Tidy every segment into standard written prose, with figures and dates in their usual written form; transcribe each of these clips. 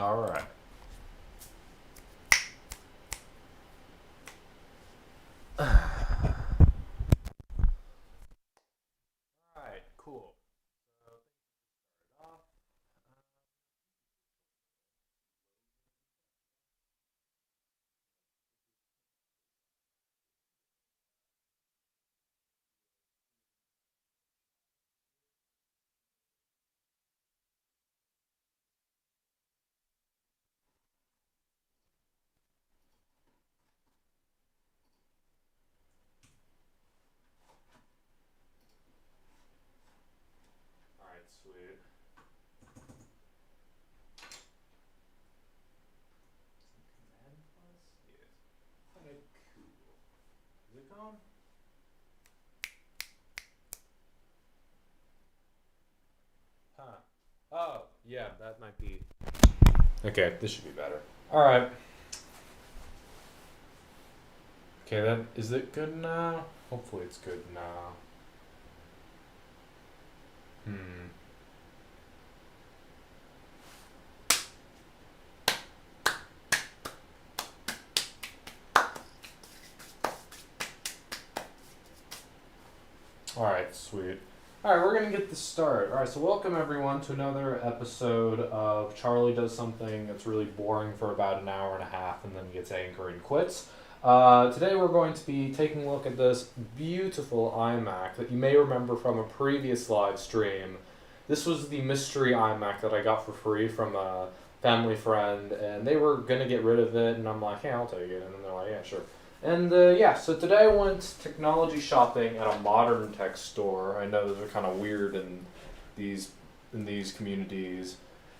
All right. All right, cool. So, start off. All right, sweet. Command plus? Yes. Okay, cool. Is it gone? Huh. Oh, yeah, that might be. Okay, this should be better. All right. Okay, then is it good now? Hopefully it's good now. Hmm. All right, sweet. All right, we're gonna get this started. All right, so welcome everyone to another episode of Charlie does something that's really boring for about an hour and a half and then gets angry and quits. Today we're going to be taking a look at this beautiful iMac that you may remember from a previous live stream. This was the mystery iMac that I got for free from a family friend, and they were gonna get rid of it, and I'm like, hey, I'll take it, and then they're like, yeah, sure. And yeah, so today I went technology shopping at a modern tech store. I know those are kind of weird these in these communities.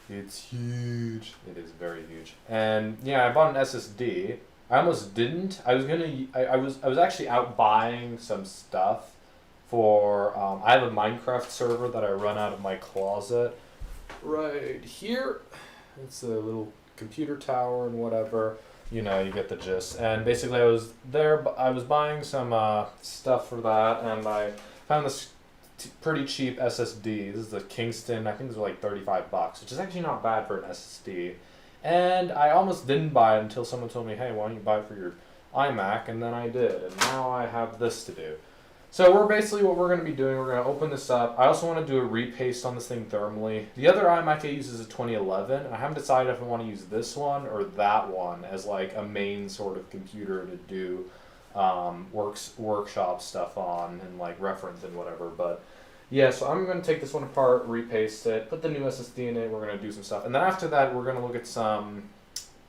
It's huge. It is very huge. And yeah, I bought an SSD. I almost didn't. I was gonna. I was actually out buying some stuff for. I have a Minecraft server that I run out of my closet right here. It's a little computer tower and whatever. You know, you get the gist. And basically, I was there. I was buying some stuff for that, and I found this pretty cheap SSD. This is the Kingston. I think these are like $35, which is actually not bad for an SSD. And I almost didn't buy it until someone told me, "Hey, why don't you buy it for your iMac?" And then I did, and now I have this to do. So we're basically what we're going to be doing. We're going to open this up. I also want to do a repaste on this thing thermally. The other iMac I use is a 2011. And I haven't decided if I want to use this one or that one as like a main sort of computer to do workshop stuff on and like reference and whatever. But yeah, so I'm going to take this one apart, repaste it, put the new SSD in it. We're going to do some stuff. And then after that, we're going to look at some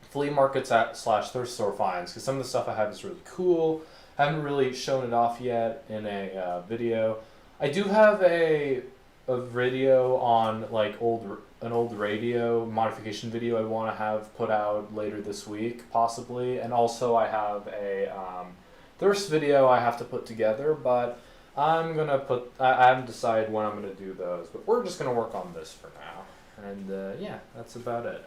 flea markets slash thrift store finds because some of the stuff I have is really cool. Haven't really shown it off yet in a video. I do have a video on like an old radio modification video I want to have put out later this week possibly, and also I have a thirst video I have to put together, but I haven't decided when I'm gonna do those, but we're just gonna work on this for now, and yeah, that's about it.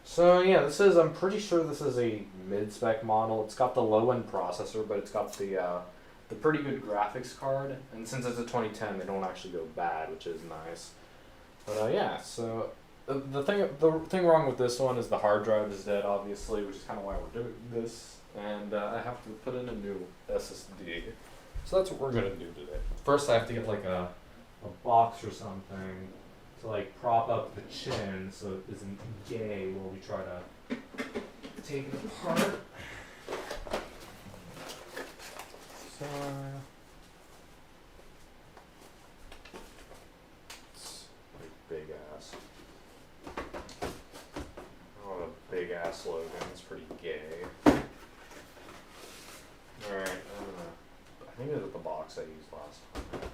So yeah, I'm pretty sure this is a mid-spec model. It's got the low-end processor, but it's got the pretty good graphics card. And since it's a 2010, they don't actually go bad, which is nice. But yeah, so the thing wrong with this one is the hard drive is dead, obviously, which is kind of why we're doing this. And I have to put in a new SSD. So that's what we're gonna do today. First, I have to get like a box or something to like prop up the chin so it isn't gay while we try to take it apart. So it's like big ass. Oh, a big ass slogan. It's pretty gay. Alright, I think it was the box I used last time.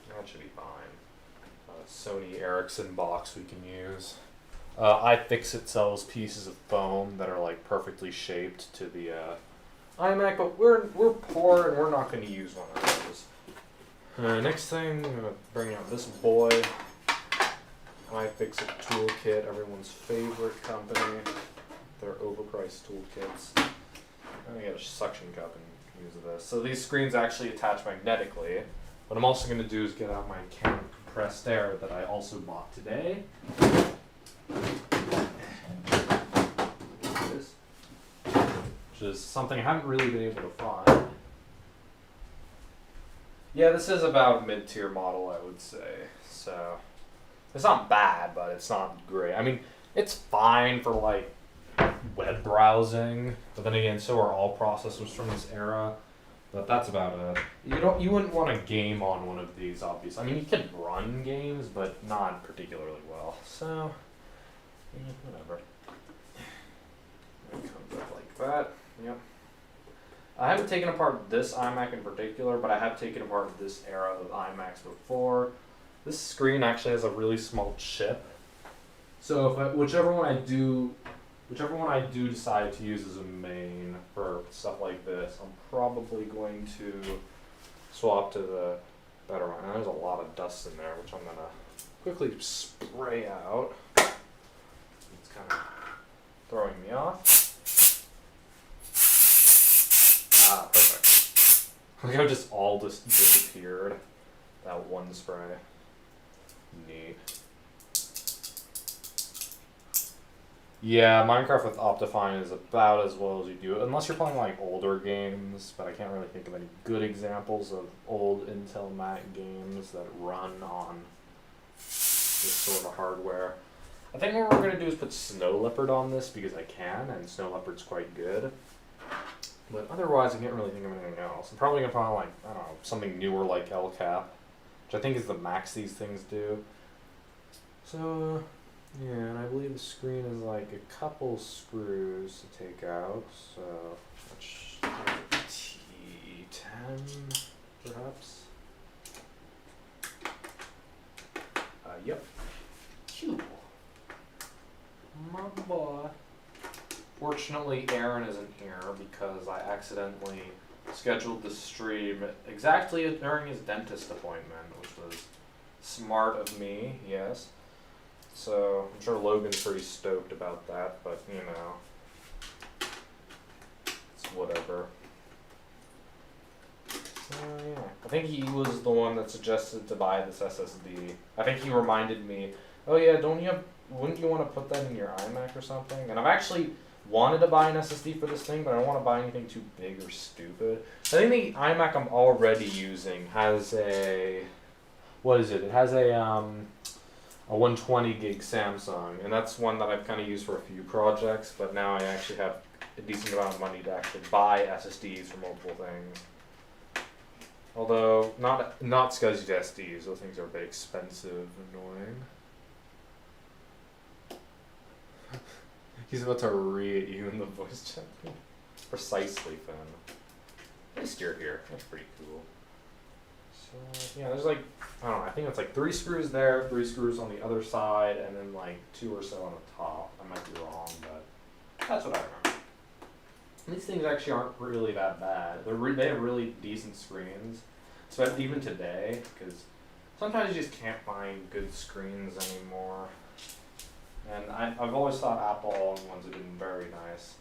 That should be fine. Sony Ericsson box we can use. iFixit sells pieces of foam that are like perfectly shaped to the iMac, but we're poor and we're not going to use one of those. Next thing, I'm going to bring out this boy. iFixit toolkit, everyone's favorite company. Their overpriced toolkits. I'm going to get a suction cup and use this. So these screens actually attach magnetically. What I'm also going to do is get out my camera compressed air that I also bought today. Which is something I haven't really been able to find. Yeah, this is about a mid-tier model, I would say. So it's not bad, but it's not great. I mean, it's fine for like web browsing, but then again, so are all processors from this era. But that's about it. You wouldn't want to game on one of these, obviously. I mean, you can run games, but not particularly well. So, yeah, whatever. It comes up like that. Yep. I haven't taken apart this iMac in particular, but I have taken apart this era of iMacs before. This screen actually has a really small chip. So if whichever one I do decide to use as a main for stuff like this, I'm probably going to swap to the better one. And there's a lot of dust in there, which I'm gonna quickly spray out. It's kind of throwing me off. Ah, perfect. Look how just all just disappeared. That one spray. Neat. Yeah, Minecraft with Optifine is about as well as you do it, unless you're playing like older games, but I can't really think of any good examples of old Intel Mac games that run on this sort of hardware. I think what we're going to do is put Snow Leopard on this because I can, and Snow Leopard's quite good. But otherwise, I can't really think of anything else. I'm probably going to find like, I don't know, something newer like LCAP, which I think is the max these things do. So, yeah, and I believe the screen is like a couple screws to take out, so let's T10 perhaps. Yep. Cool. My boy. Fortunately, Aaron isn't here because I accidentally scheduled the stream exactly during his dentist appointment, which was smart of me, yes. So I'm sure Logan's pretty stoked about that, but you know, it's whatever. So yeah, I think he was the one that suggested to buy this SSD. I think he reminded me, oh yeah, wouldn't you want to put that in your iMac or something? And I've actually wanted to buy an SSD for this thing, but I don't want to buy anything too big or stupid. I think the iMac I'm already using has a, what is it? It has a 120 gig Samsung, and that's one that I've kind of used for a few projects, but now I actually have a decent amount of money to actually buy SSDs for multiple things. Although, not SCSI SSDs, those things are a bit expensive and annoying. He's about to read you in the voice chat. Precisely, Finn. At least you're here. That's pretty cool. So, yeah, there's like, I don't know, I think it's like 3 screws there, 3 screws on the other side, and then like 2 or so on the top. I might be wrong, but that's what I remember. These things actually aren't really that bad. They have really decent screens, especially even today, because sometimes you just can't find good screens anymore. And I've always thought Apple ones have been very nice.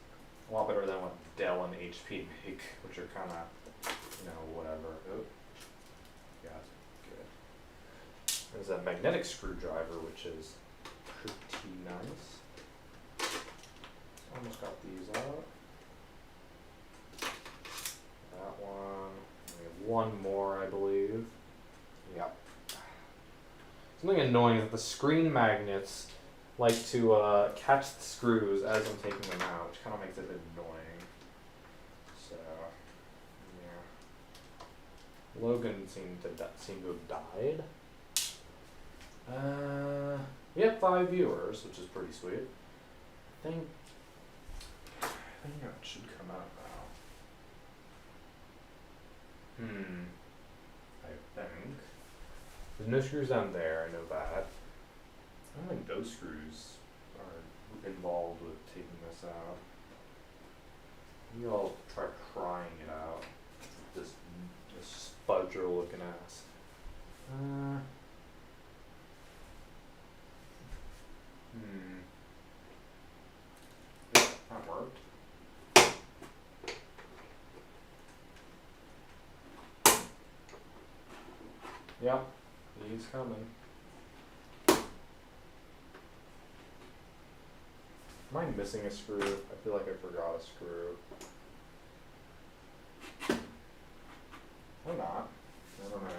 A lot better than what Dell and HP make, which are kind of, you know, whatever. Oh. Yeah, good. There's a magnetic screwdriver, which is pretty nice. Almost got these out. That one. We have one more, I believe. Yep. Something annoying is that the screen magnets like to catch the screws as I'm taking them out, which kind of makes it a bit annoying. So, yeah. Logan seemed to have died. We have 5 viewers, which is pretty sweet. I think that should come out now. I think. There's no screws down there, I know that. I don't think those screws are involved with taking this out. Maybe I'll try prying it out. This spudger looking ass. Yeah, that worked. Yep, he's coming. Am I missing a screw? I feel like I forgot a screw. Or not. I don't know.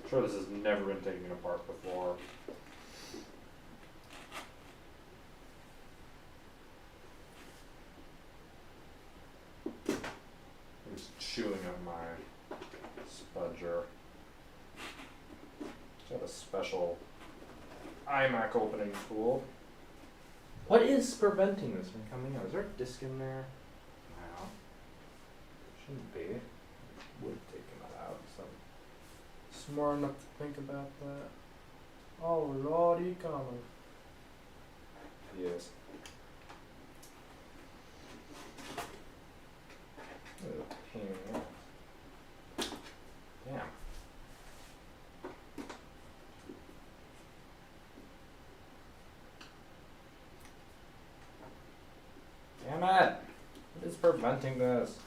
I'm sure this has never been taken apart before. I'm just chewing on my spudger. Got a special iMac opening tool. What is preventing this from coming out? Is there a disc in there? No. Shouldn't be. Would have taken that out. So smart enough to think about that. Oh lordy coming. Yes. Pain in the ass. Damn. Damn it! What is preventing this?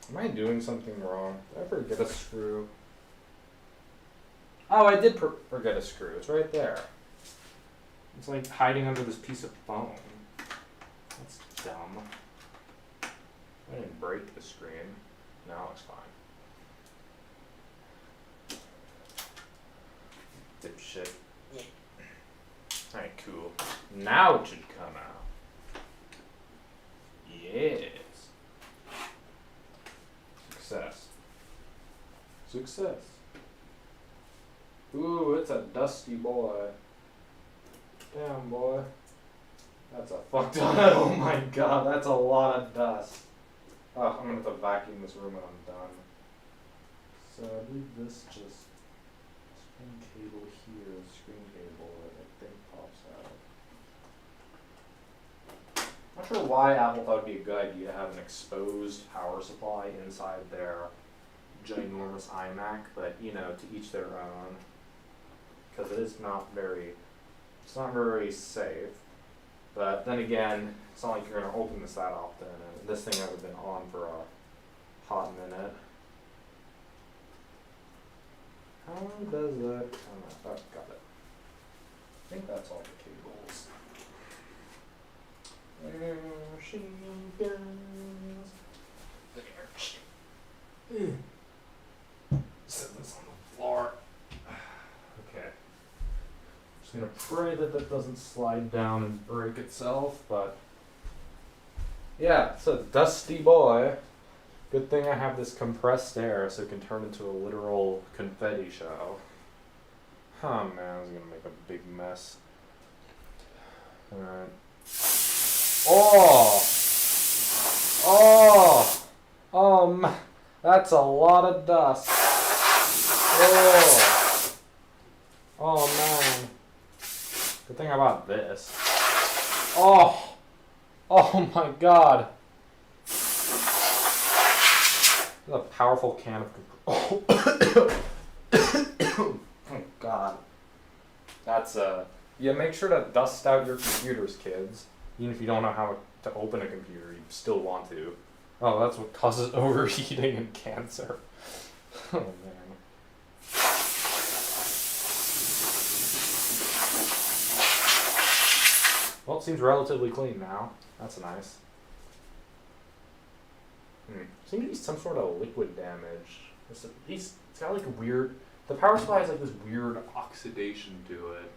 Am I doing something wrong? Did I forget a screw? Oh, I did forget a screw. It's right there. It's like hiding under this piece of foam. That's dumb. I didn't break the screen. Now it's fine. Dipshit. Alright, cool. Now it should come out. Yes. Success. Success. Ooh, it's a dusty boy. Damn, boy. That's a fuck ton. Oh my god, that's a lot of dust. Oh, I'm gonna have to vacuum this room when I'm done. So I believe this just screen cable here, screen cable that I think pops out. Not sure why Apple thought it'd be a good idea to have an exposed power supply inside their ginormous iMac, but you know, to each their own. Because it is not very, it's not very safe. But then again, it's not like you're going to open this that often, and this thing hasn't been on for a hot minute. How does that come out? Oh, got it. I think that's all the cables. There she goes. There. Set this on the floor. Okay. Just gonna pray that that doesn't slide down and break itself, but yeah, it's a dusty boy. Good thing I have this compressed air so it can turn into a literal confetti show. Oh man, this is gonna make a big mess. Alright. Oh! Oh! That's a lot of dust. Oh! Oh man. Good thing about this. Oh! Oh my god. This is a powerful can of oh god. That's yeah, make sure to dust out your computers, kids. Even if you don't know how to open a computer, you still want to. Oh, that's what causes overheating and cancer. Oh man. Well, it seems relatively clean now. That's nice. Seems to be some sort of liquid damage. It's got like a weird... The power supply has like this weird oxidation to it.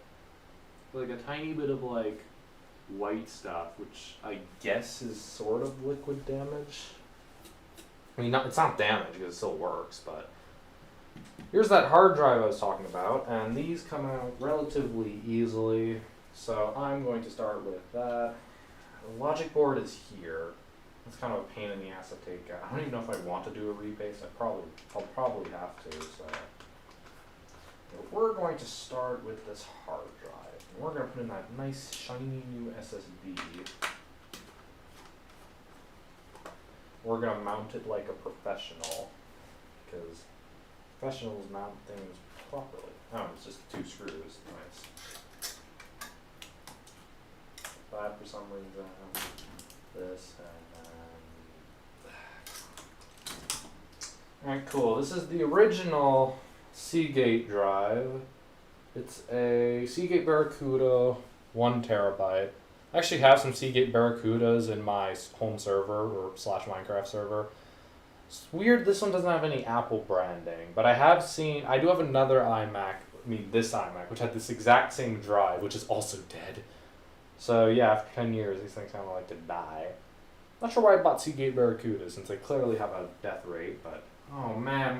Like a tiny bit of like white stuff, which I guess is sort of liquid damage. I mean, it's not damage because it still works, but... Here's that hard drive I was talking about, and these come out relatively easily. So I'm going to start with that. The logic board is here. It's kind of a pain in the ass to take out. I don't even know if I want to do a repaste. I'll probably have to. So but we're going to start with this hard drive. And we're going to put in that nice shiny new SSD. We're going to mount it like a professional, because professionals mount things properly. Oh, it's just 2 screws. Nice. that for some reason. This and alright, cool. This is the original Seagate drive. It's a Seagate Barracuda 1 terabyte. I actually have some Seagate Barracudas in my home server or / Minecraft server. It's weird this one doesn't have any Apple branding, but I do have another iMac, this iMac, which had this exact same drive, which is also dead. So yeah, after 10 years, these things kind of like to die. Not sure why I bought Seagate Barracuda, since they clearly have a death rate, but oh man,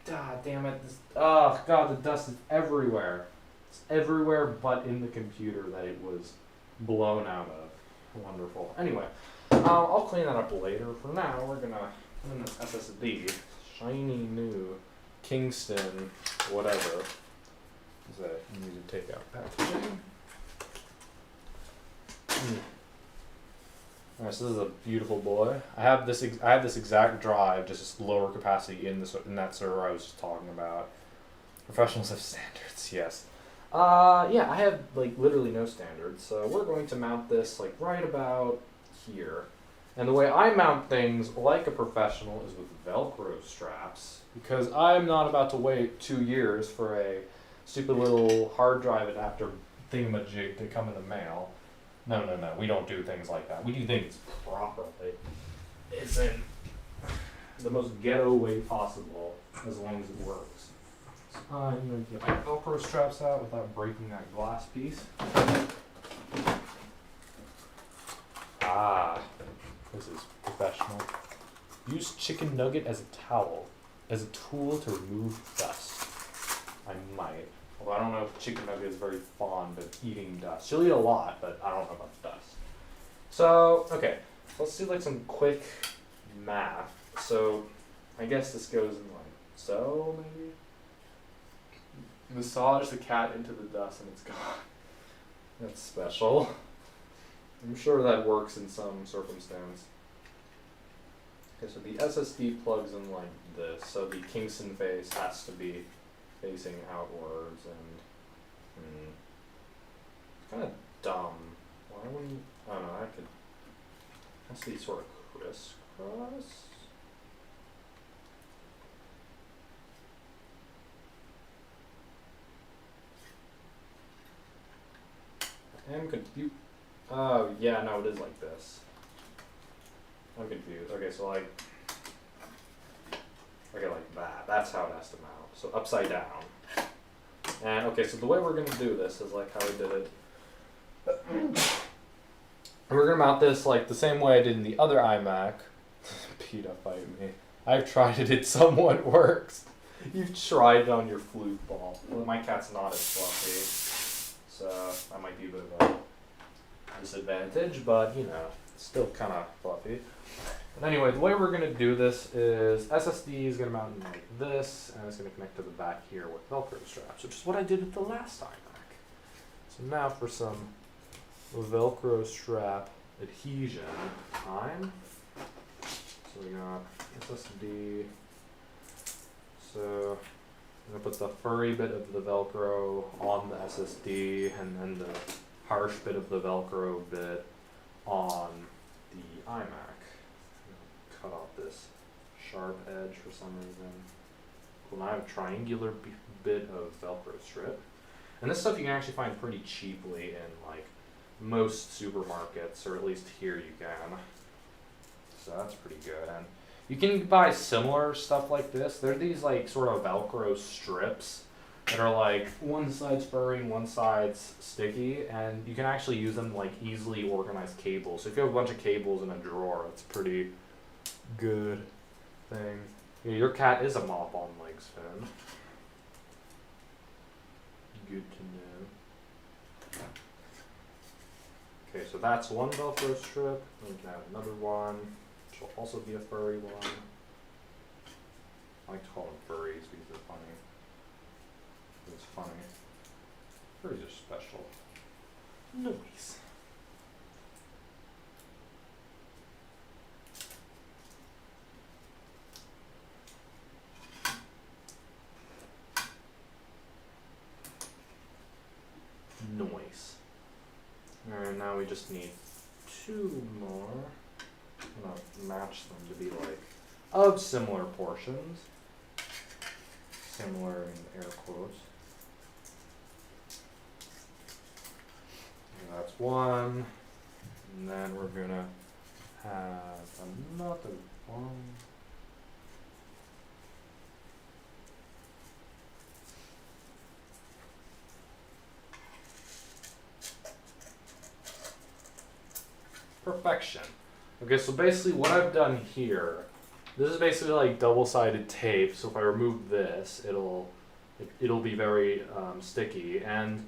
god damn it, oh god, the dust is everywhere. It's everywhere but in the computer that it was blown out of. Wonderful. Anyway, I'll clean that up later. For now, we're gonna put in this SSD, shiny new Kingston, whatever. Is that you need to take out packaging? Alright, so this is a beautiful boy. I have this exact drive, just lower capacity in that server I was just talking about. Professionals have standards, yes. Yeah, I have like literally no standards, so we're going to mount this like right about here. And the way I mount things like a professional is with Velcro straps, because I'm not about to wait 2 years for a stupid little hard drive adapter thingamajig to come in the mail. No, we don't do things like that. We do things properly. It's in the most ghetto way possible, as long as it works. So I'm going to get my Velcro straps out without breaking that glass piece. This is professional. Use chicken nugget as a towel, as a tool to remove dust. I might. Although I don't know if chicken nugget is very fond of eating dust. She'll eat a lot, but I don't know about the dust. So, okay. So let's do like some quick math. So, I guess this goes in like so, maybe? Massage the cat into the dust and it's gone. That's special. I'm sure that works in some circumstance. Okay, so the SSD plugs in like this. So the Kingston face has to be facing outwards, and it's kind of dumb. Why wouldn't, I don't know, has to be sort of crisscross. I am confused. Oh, yeah, no, it is like this. I'm confused. Okay, so like that. That's how it has to mount. So upside down. And okay, so the way we're going to do this is like how we did it. We're going to mount this like the same way I did in the other iMac. PETA fight me. I've tried it, it somewhat works. You've tried it on your flute ball. Well, my cat's not as fluffy, so that might be a bit of a disadvantage, but you know, it's still kind of fluffy. But anyway, the way we're going to do this is SSD is going to mount in like this, and it's going to connect to the back here with Velcro straps, which is what I did with the last iMac. So now for some Velcro strap adhesion time. So we got SSD. So I'm going to put the furry bit of the Velcro on the SSD, and then the harsh bit of the Velcro bit on the iMac. Cut off this sharp edge for some reason. Cool, now I have a triangular bit of Velcro strip. And this stuff you can actually find pretty cheaply in like most supermarkets, or at least here you can. So that's pretty good. And you can buy similar stuff like this. They're these like sort of Velcro strips that are like one side's furry and one side's sticky, and you can actually use them like easily organized cables. So if you have a bunch of cables in a drawer, it's pretty good thing. Yeah, your cat is a mop on legs, Finn. Good to know. Okay, so that's one Velcro strip. We can add another one, which will also be a furry one. I like to call them furries because they're funny. It's funny. Furries are special. Nice. Noise. Alright, now we just need 2 more. I'm going to match them to be like of similar portions. Similar in air quotes. And that's one. And then we're going to have another one. Perfection. Okay, so basically what I've done here, this is basically like double-sided tape. So if I remove this, it'll be very sticky. And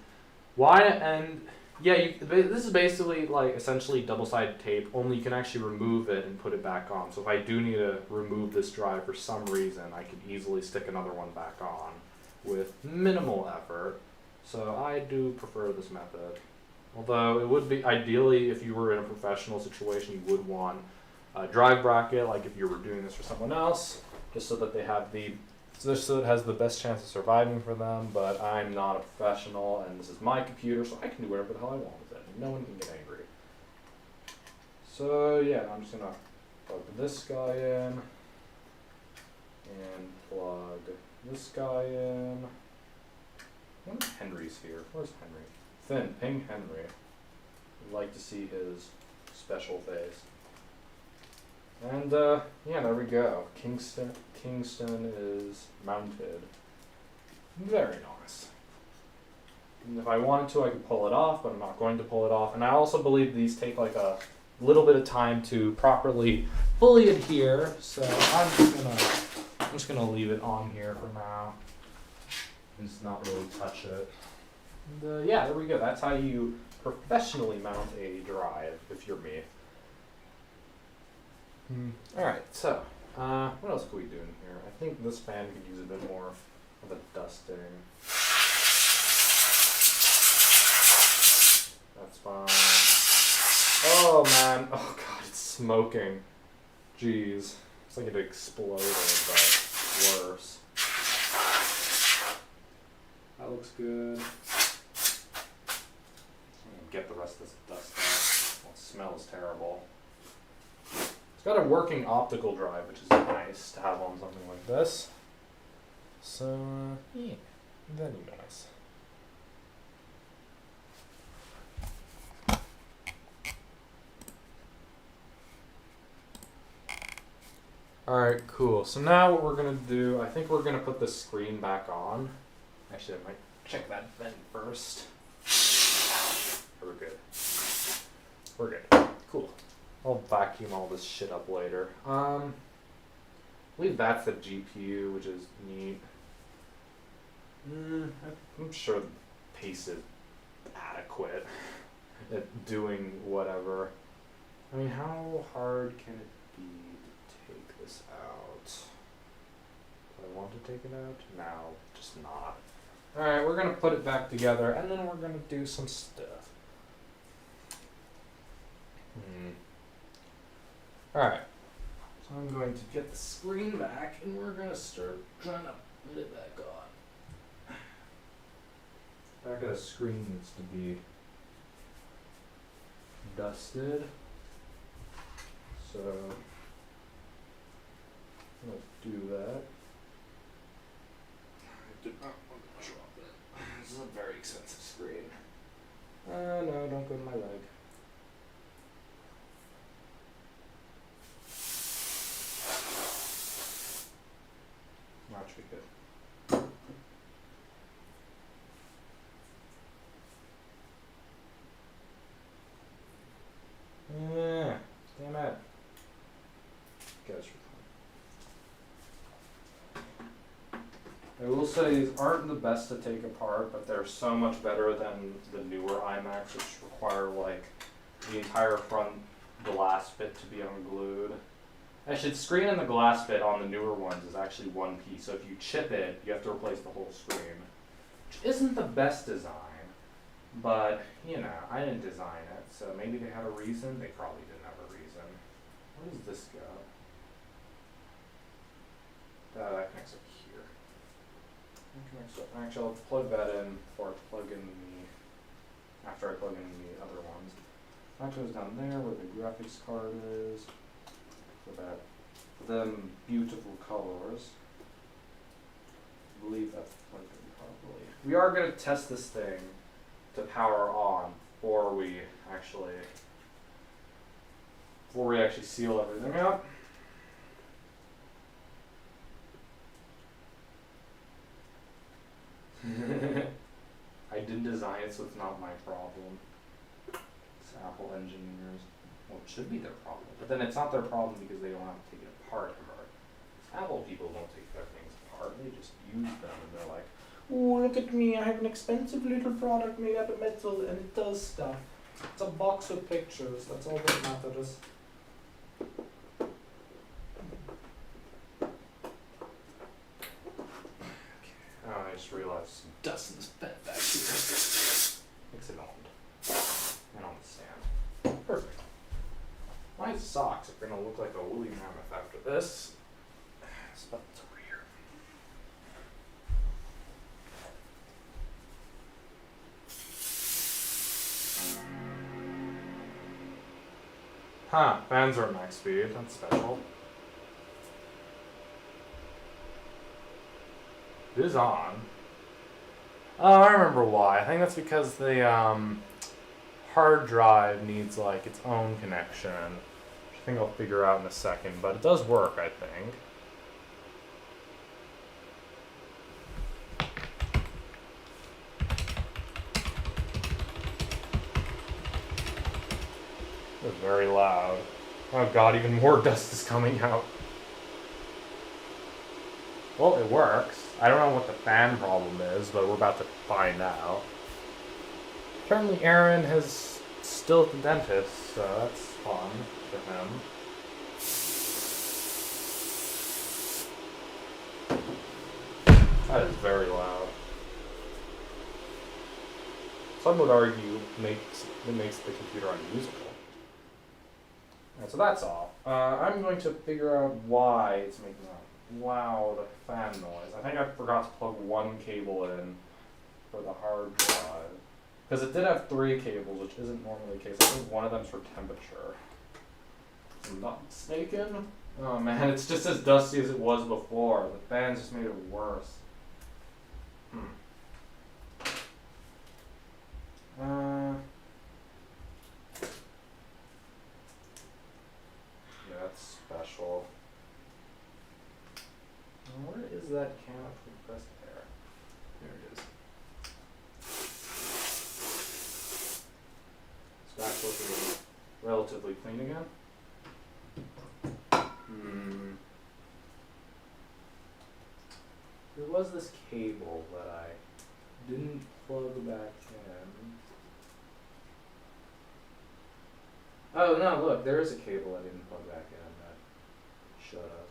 this is basically like essentially double-sided tape. Only you can actually remove it and put it back on. So if I do need to remove this drive for some reason, I could easily stick another one back on with minimal effort. So I do prefer this method. Although it would be ideally, if you were in a professional situation, you would want a drive bracket, like if you were doing this for someone else, just so that they have just so it has the best chance of surviving for them. But I'm not a professional, and this is my computer, so I can do whatever the hell I want with it. And no one can get angry. So yeah, I'm just gonna plug this guy in, and plug this guy in. I wonder if Henry's here. Where's Henry? Finn, ping Henry. I'd like to see his special face. And yeah, there we go. Kingston is mounted. Very nice. And if I wanted to, I could pull it off, but I'm not going to pull it off. And I also believe these take like a little bit of time to properly fully adhere. So I'm just gonna leave it on here for now. And just not really touch it. And, yeah, there we go. That's how you professionally mount a drive, if you're me. Alright, so, what else could we do in here? I think this fan could use a bit more of a dusting. That's fine. Oh, man. Oh, God, it's smoking. Jeez. It's like it exploded, but worse. That looks good. Get the rest of this dust off. Well, it smells terrible. It's got a working optical drive, which is nice to have on something like this. So, yeah, very nice. Alright, cool. So now what we're going to do, I think we're going to put the screen back on. Actually, I might check that vent first. We're good. We're good. Cool. I'll vacuum all this shit up later. I believe that's the GPU, which is neat. I'm sure the pace is adequate at doing whatever. I mean, how hard can it be to take this out? Do I want to take it out? No, just not. Alright, we're going to put it back together, and then we're going to do some stuff. Alright, so I'm going to get the screen back, and we're going to start trying to put it back on. Back of the screen needs to be dusted. So, I'm going to do that. I did not want to drop it. This is a very expensive screen. No, don't go to my leg. That should be good. Yeah, damn it. Guys, I will say these aren't the best to take apart, but they're so much better than the newer iMacs, which require like the entire front glass bit to be unglued. Actually, the screen and the glass bit on the newer ones is actually one piece, so if you chip it, you have to replace the whole screen, which isn't the best design, but, you know, I didn't design it, so maybe they had a reason. They probably didn't have a reason. Where does this go? That connects up here. Actually, I'll plug that in before I plug in after I plug in the other ones. That goes down there where the graphics card is. For that, them beautiful colors. I believe that's plugged in properly. We are going to test this thing to power on before we actually seal everything up. I didn't design it, so it's not my problem. It's Apple engineers. Well, it should be their problem. But then it's not their problem because they don't have to take it apart ever. Apple people don't take their things apart. They just use them and they're like, oh, look at me, I have an expensive little product made out of metal and it does stuff. It's a box of pictures, that's all that matters. Oh, I just realized some dust in this bed back here. Mix it on. And on the stand. Perfect. My socks are gonna look like a woolly mammoth after this. But it's over here. Huh, fans are at max speed, that's special. It is on. Oh, I remember why. I think that's because the hard drive needs like its own connection, which I think I'll figure out in a second, but it does work, I think. It's very loud. Oh god, even more dust is coming out. Well, it works. I don't know what the fan problem is, but we're about to find out. Apparently Aaron is still at the dentist, so that's fun for him. That is very loud. Some would argue it makes the computer unusable. Alright, so that's all. I'm going to figure out why it's making a loud fan noise. I think I forgot to plug one cable in for the hard drive. Because it did have 3 cables, which isn't normally the case. I think one of them's for temperature. If I'm not mistaken. Oh man, it's just as dusty as it was before. The fans just made it worse. Yeah, that's special. Where is that can of compressed air? There it is. Is that looking relatively clean again? There was this cable that I didn't plug back in. Oh no, look, there is a cable I didn't plug back in that showed up.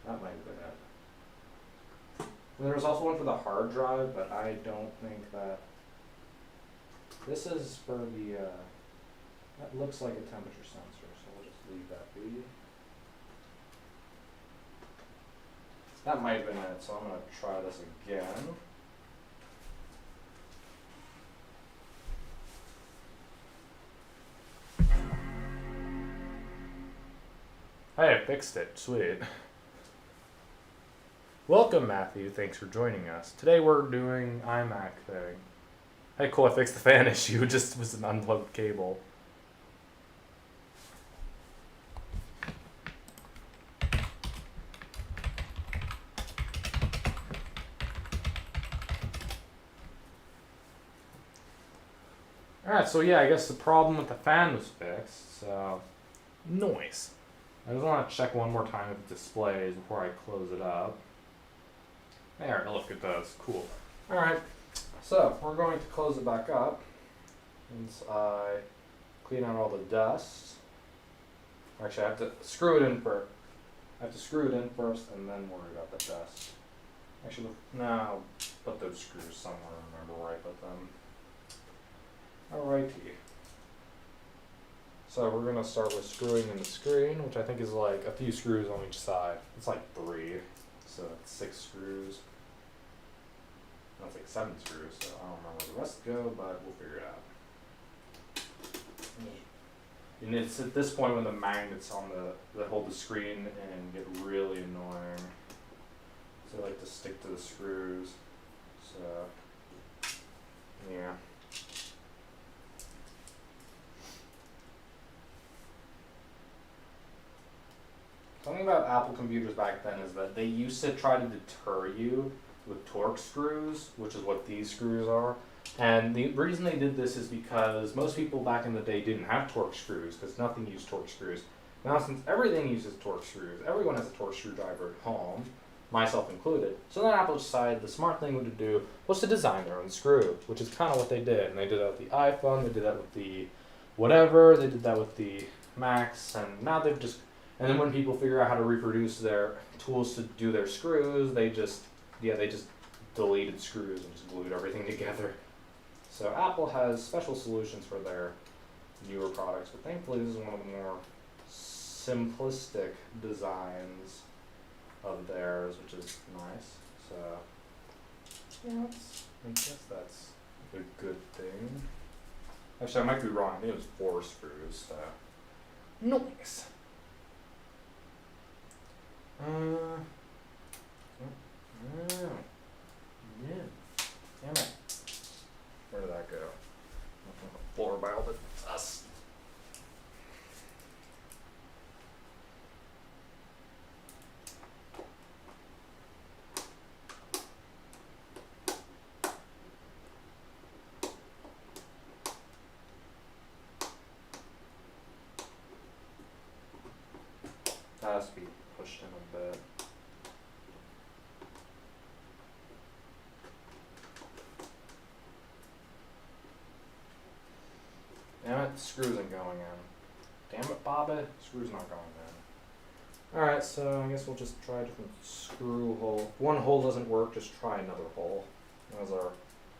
That might have been it. And there was also one for the hard drive, but I don't think that. This is for the, that looks like a temperature sensor, so we'll just leave that be. That might have been it, so I'm going to try this again. Hey, I fixed it. Sweet. Welcome, Matthew. Thanks for joining us. Today we're doing iMac thing. Hey, cool. I fixed the fan issue. It just was an unplugged cable. Alright, so yeah, I guess the problem with the fan was fixed, so noise. I just want to check one more time if it displays before I close it up. There, look, it does. Cool. Alright, so we're going to close it back up once I clean out all the dust. Actually, I have to screw it in first. And then worry about the dust. Actually, no, I'll put those screws somewhere. Remember where I put them. Alrighty. So we're going to start with screwing in the screen, which I think is like a few screws on each side. It's like 3, so that's 6 screws. That's like 7 screws, so I don't remember where the rest go, but we'll figure it out. And it's at this point when the magnets on that hold the screen and get really annoying. So I like to stick to the screws. So, yeah. Something about Apple computers back then is that they used to try to deter you with torque screws, which is what these screws are. And the reason they did this is because most people back in the day didn't have torque screws, because nothing used torque screws. Now, since everything uses torque screws, everyone has a torque screwdriver at home, myself included. So then Apple decided the smart thing to do was to design their own screw, which is kind of what they did. And they did that with the iPhone, they did that with the whatever, they did that with the Macs, and now they've just... And then when people figure out how to reproduce their tools to do their screws, they just deleted screws and just glued everything together. So Apple has special solutions for their newer products, but thankfully this is one of the more simplistic designs of theirs, which is nice. So yeah, I guess that's a good thing. Actually, I might be wrong. I think it was 4 screws. So nice. Yeah. Damn it. Where did that go? Floor by all the dust. That has to be pushed in a bit. Damn it, the screw isn't going in. Damn it, Bobby, screw's not going in. Alright, so I guess we'll just try a different screw hole. If one hole doesn't work, just try another hole. Those are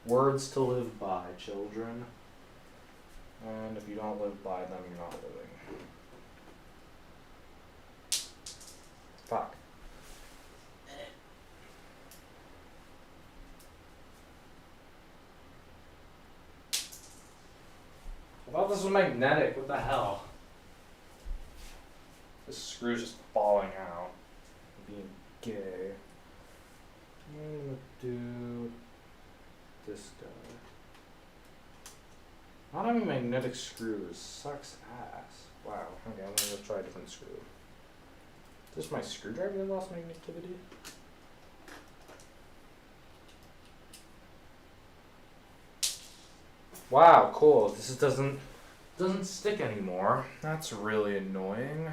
words to live by, children. And if you don't live by them, you're not living. Fuck. I thought this was magnetic. What the hell? This screw's just falling out. I'm being gay. I'm gonna do this guy. Not having magnetic screws sucks ass. Wow. Okay, I'm gonna try a different screw. Is this my screwdriver that lost magnetivity? Wow, cool. This doesn't stick anymore. That's really annoying.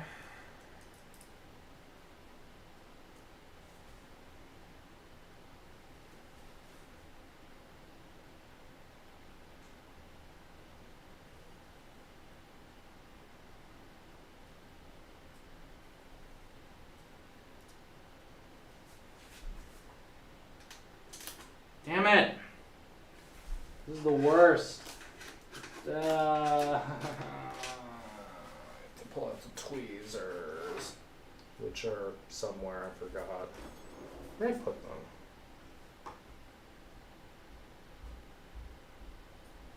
Damn it! This is the worst. I have to pull out the tweezers, which are somewhere, I forgot. Where did I put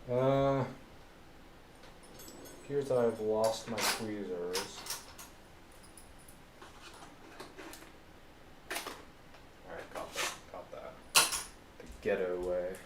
them? Appears that I've lost my tweezers. Alright, got that. The ghetto way.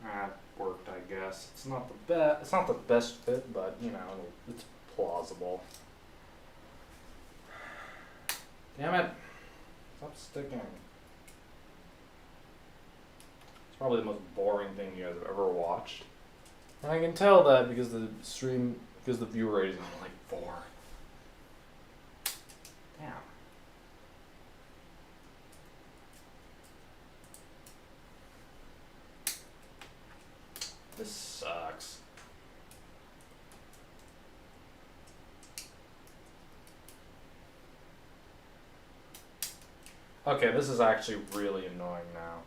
That worked, I guess. It's not the best fit, but you know, it's plausible. Damn it! Stop sticking. It's probably the most boring thing you guys have ever watched. And I can tell that because the view rate is only like 4. Damn. This sucks. Okay, this is actually really annoying now.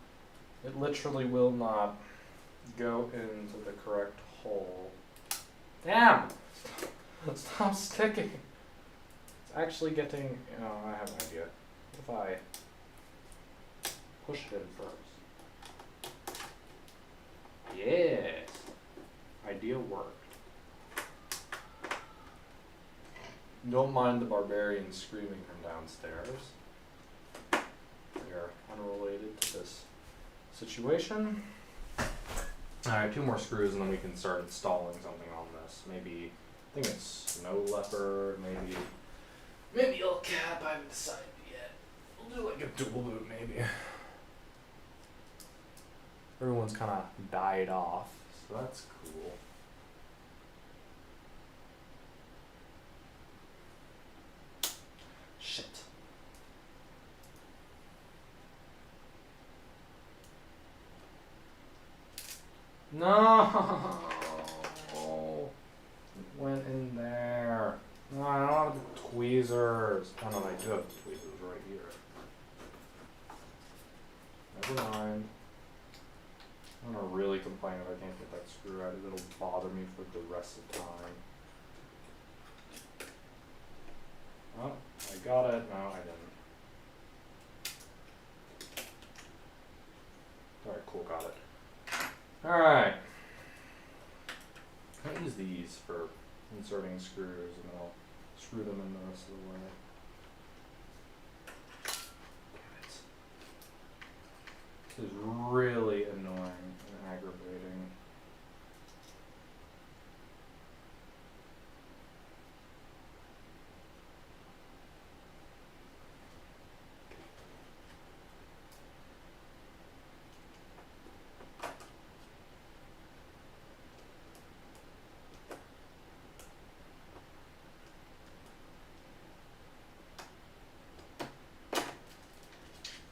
It literally will not go into the correct hole. Damn! Stop sticking! It's actually getting, I have an idea. If I push it in first. Yes! Idea worked. Don't mind the barbarians screaming from downstairs. They are unrelated to this situation. Alright, 2 more screws and then we can start installing something on this. Maybe, I think it's snow leopard, maybe all cap, I haven't decided yet. We'll do like a dual boot maybe. Everyone's kind of died off, so that's cool. Shit. No! It went in there. No, I don't have the tweezers. Oh no, I do have the tweezers right here. Never mind. I'm gonna really complain if I can't get that screw out. It'll bother me for the rest of the time. Oh, I got it. No, I didn't. Alright, cool, got it. Alright. I'll use these for inserting screws and I'll screw them in the rest of the way. Damn it. This is really annoying and aggravating.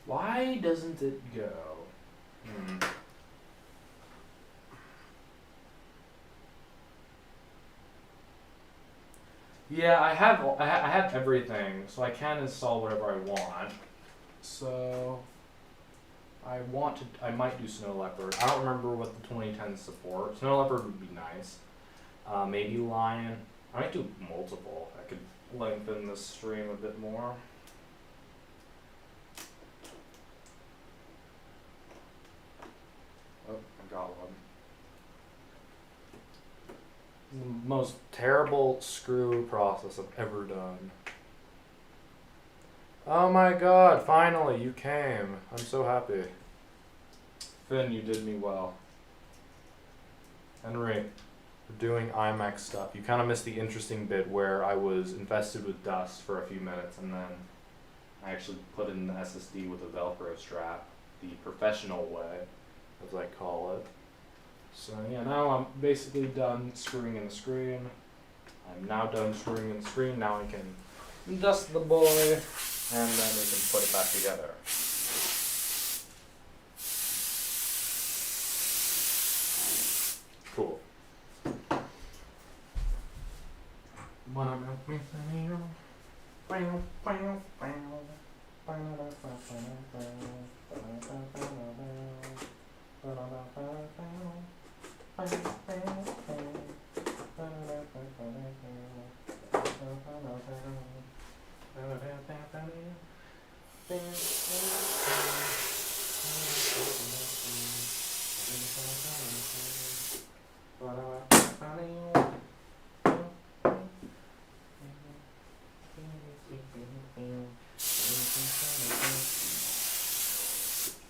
Why doesn't it go? Yeah, I have everything, so I can install whatever I want. So I might do Snow Leopard. I don't remember what the 2010 support. Snow Leopard would be nice. Maybe Lion. I might do multiple. I could lengthen the stream a bit more. Oh, I got one. The most terrible screw process I've ever done. Oh my god, finally you came. I'm so happy. Finn, you did me well. Henry, we're doing iMac stuff. You kind of missed the interesting bit where I was infested with dust for a few minutes and then I actually put in the SSD with a Velcro strap, the professional way, as I call it. So yeah, now I'm basically done screwing in the screen. I'm now done screwing in the screen. Now I can dust the boy, and then we can put it back together. Cool.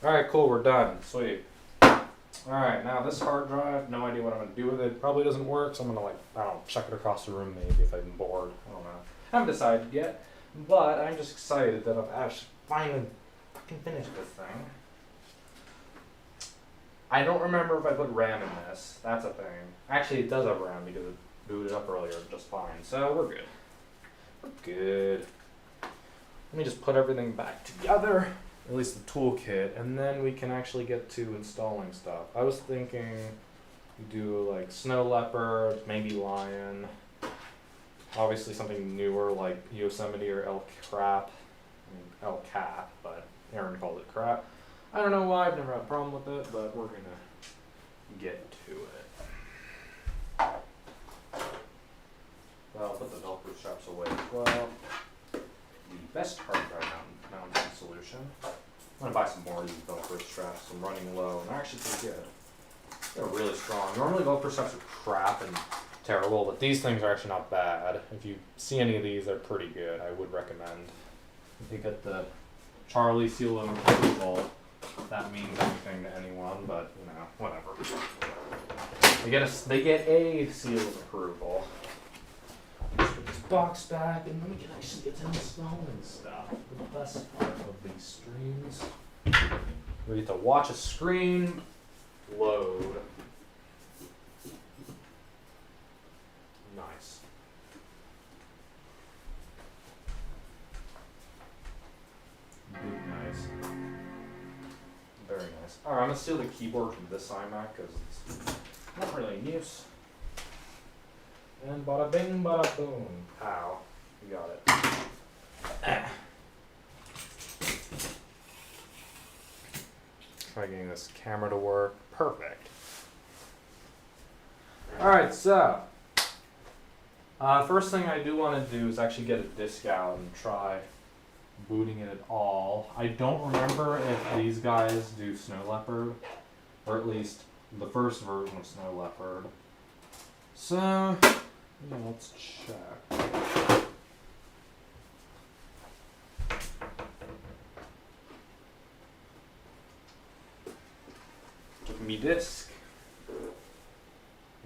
Alright, cool, we're done. Sweet. Alright, now this hard drive, no idea what I'm going to do with it. Probably doesn't work, so I'm going to, chuck it across the room maybe if I'm bored. I don't know. I haven't decided yet, but I'm just excited that I've actually finally fucking finished this thing. I don't remember if I put RAM in this. That's a thing. Actually, it does have RAM because it booted up earlier just fine, so we're good. We're good. Let me just put everything back together. At least the toolkit, and then we can actually get to installing stuff. I was thinking we do like Snow Leopard, maybe Lion, obviously something newer like Yosemite or El Cap, but Aaron called it crap. I don't know why, I've never had a problem with it, but we're gonna get to it. Well, I'll put the Velcro straps away as well. The best hard drive mounting solution. I'm gonna buy some more of these Velcro straps. I'm running low, and they're actually pretty good. They're really strong. Normally Velcro straps are crap and terrible, but these things are actually not bad. If you see any of these, they're pretty good. I would recommend. They get the Charlie seal of approval. If that means anything to anyone, but you know, whatever. They get a seal of approval. Let's put this box back, and then we can actually get to installing stuff. The best part of these streams. We get to watch a screen load. Nice. Nice. Very nice. Alright, I'm gonna steal the keyboard from this iMac because it's not really in use. And bada bing, bada boom. Pow. You got it. Try getting this camera to work. Perfect. Alright, so. First thing I do want to do is actually get a disk out and try booting it at all. I don't remember if these guys do Snow Leopard, or at least the first version of Snow Leopard. So, yeah, let's check. Give me disk.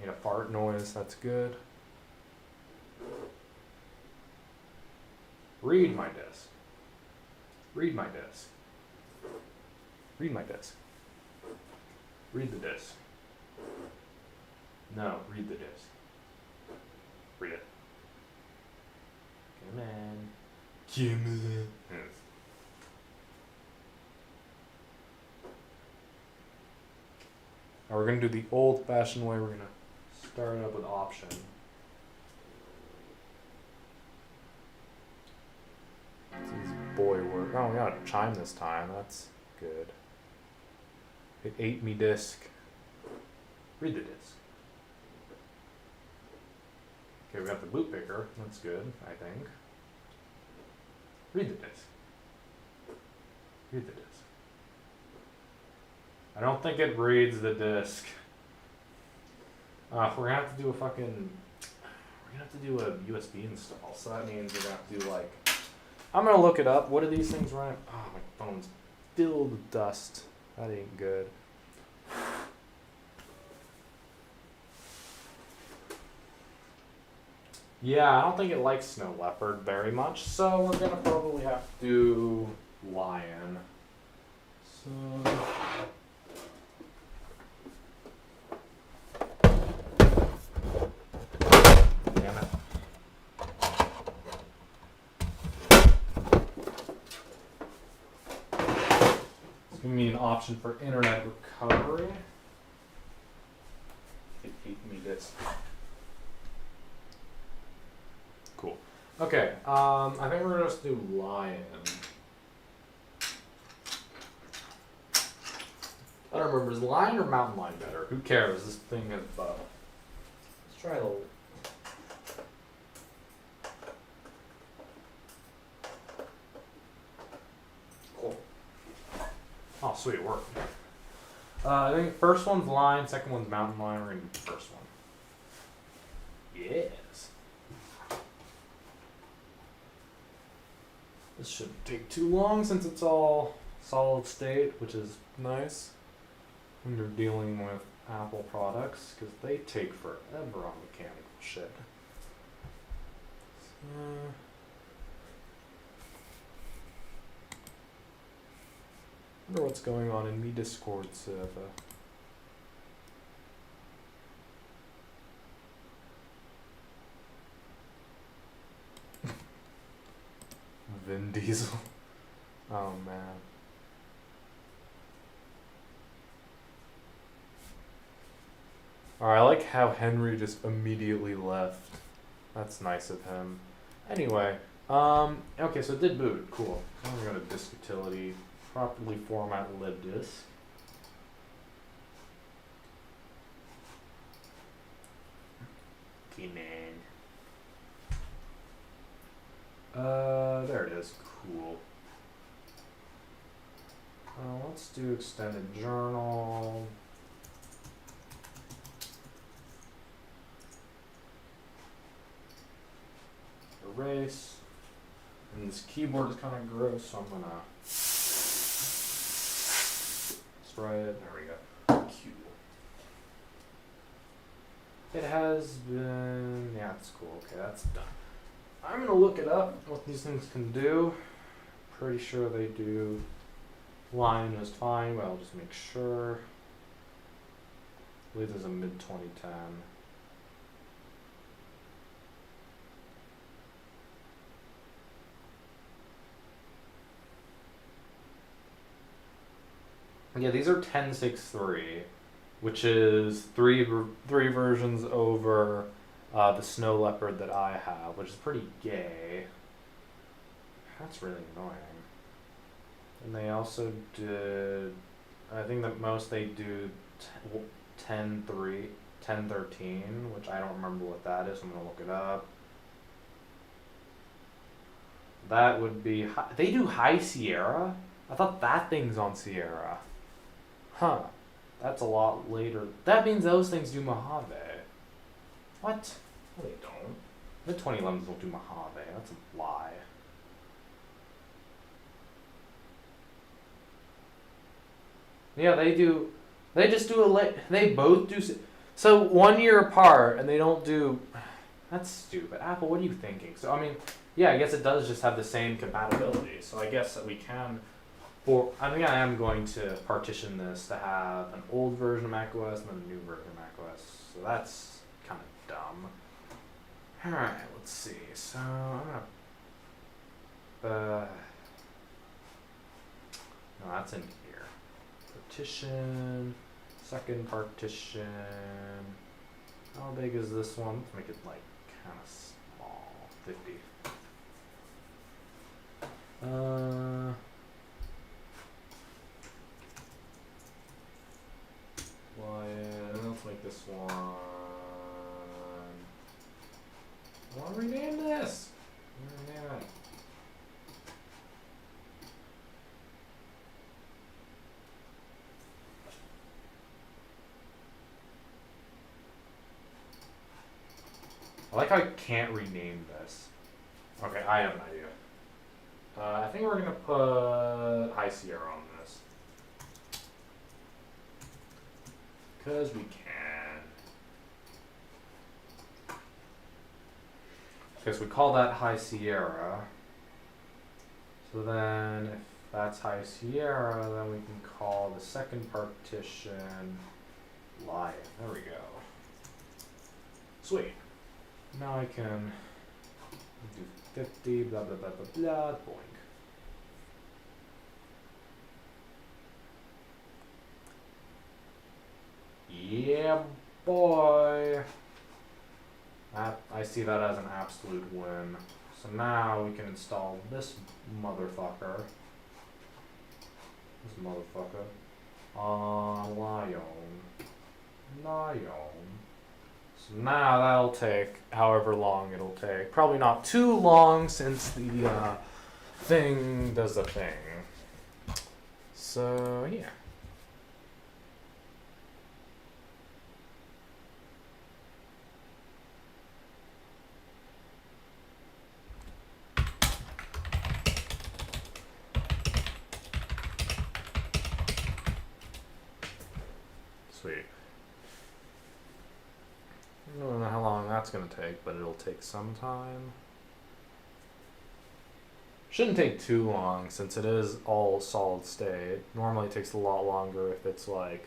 Need a fart noise, that's good. Read my disk. Read my disk. Read my disk. Read the disk. No, read the disk. Read it. Come on. Come on. Yes. Now we're going to do the old-fashioned way. We're going to start up with option. This boy work. Oh, we got a chime this time. That's good. It ate me disk. Read the disk. Okay, we got the boot picker. That's good, I think. Read the disk. Read the disk. I don't think it reads the disk. We're gonna have to do a fucking. We're gonna have to do a USB install. So that means we're gonna have to do like. I'm gonna look it up. What do these things run? Oh, my phone's filled with dust. That ain't good. Yeah, I don't think it likes Snow Leopard very much, so we're gonna probably have to do Lion. So. Damn it. It's giving me an option for internet recovery. It ate me this. Cool. Okay, I think we're gonna just do Lion. I don't remember, is Lion or Mountain Lion better? Who cares? This thing is let's try a little. Cool. Oh, sweet, it worked. I think first one's Lion, second one's Mountain Lion. We're gonna do the first one. Yes. This shouldn't take too long since it's all solid state, which is nice when you're dealing with Apple products, because they take forever on mechanical shit. I wonder what's going on in me Discord server. Vin Diesel. Oh man. Alright, I like how Henry just immediately left. That's nice of him. Anyway, okay, so it did boot. Cool. Now we're going to disk utility. properly format libdisk. Okay, man. There it is. Cool. Let's do extended journal. Erase. And this keyboard is kind of gross, so I'm gonna spray it. There we go. Cool. It has been. Yeah, it's cool. Okay, that's done. I'm gonna look it up what these things can do. Pretty sure they do line just fine, but I'll just make sure. I believe there's a mid 2010. Yeah, these are 10.6.3, which is three versions over the Snow Leopard that I have, which is pretty gay. That's really annoying. And they also did, I think the most they do 10.13, which I don't remember what that is. I'm gonna look it up. That would be, they do High Sierra? I thought that thing's on Sierra. Huh. That's a lot later. That means those things do Mojave. What? No, they don't. The 2011s don't do Mojave. That's a lie. Yeah, they do. They just do they both do. So 1 year apart, and they don't do. That's stupid. Apple, what are you thinking? So, I mean, yeah, I guess it does just have the same compatibility. So I guess that we can. I think I am going to partition this to have an old version of macOS and then a new version of macOS. So that's kind of dumb. Alright, let's see. So I'm gonna. No, that's in here. Partition. Second partition. How big is this one? Let's make it like kind of small. 50. Let's make this one. I want to rename this. Rename it. I like how I can't rename this. Okay, I have an idea. I think we're gonna put High Sierra on this. Because we can. Because we call that High Sierra. So then if that's High Sierra, then we can call the second partition Lion. There we go. Sweet. Now I can do 50, blah, blah, blah, blah, blah, boink. Yeah, boy. I see that as an absolute win. So now we can install this motherfucker. On Lion. So now that'll take however long it'll take. Probably not too long since the thing does the thing. So yeah. Sweet. I don't know how long that's going to take, but it'll take some time. Shouldn't take too long since it is all solid state. Normally it takes a lot longer if it's like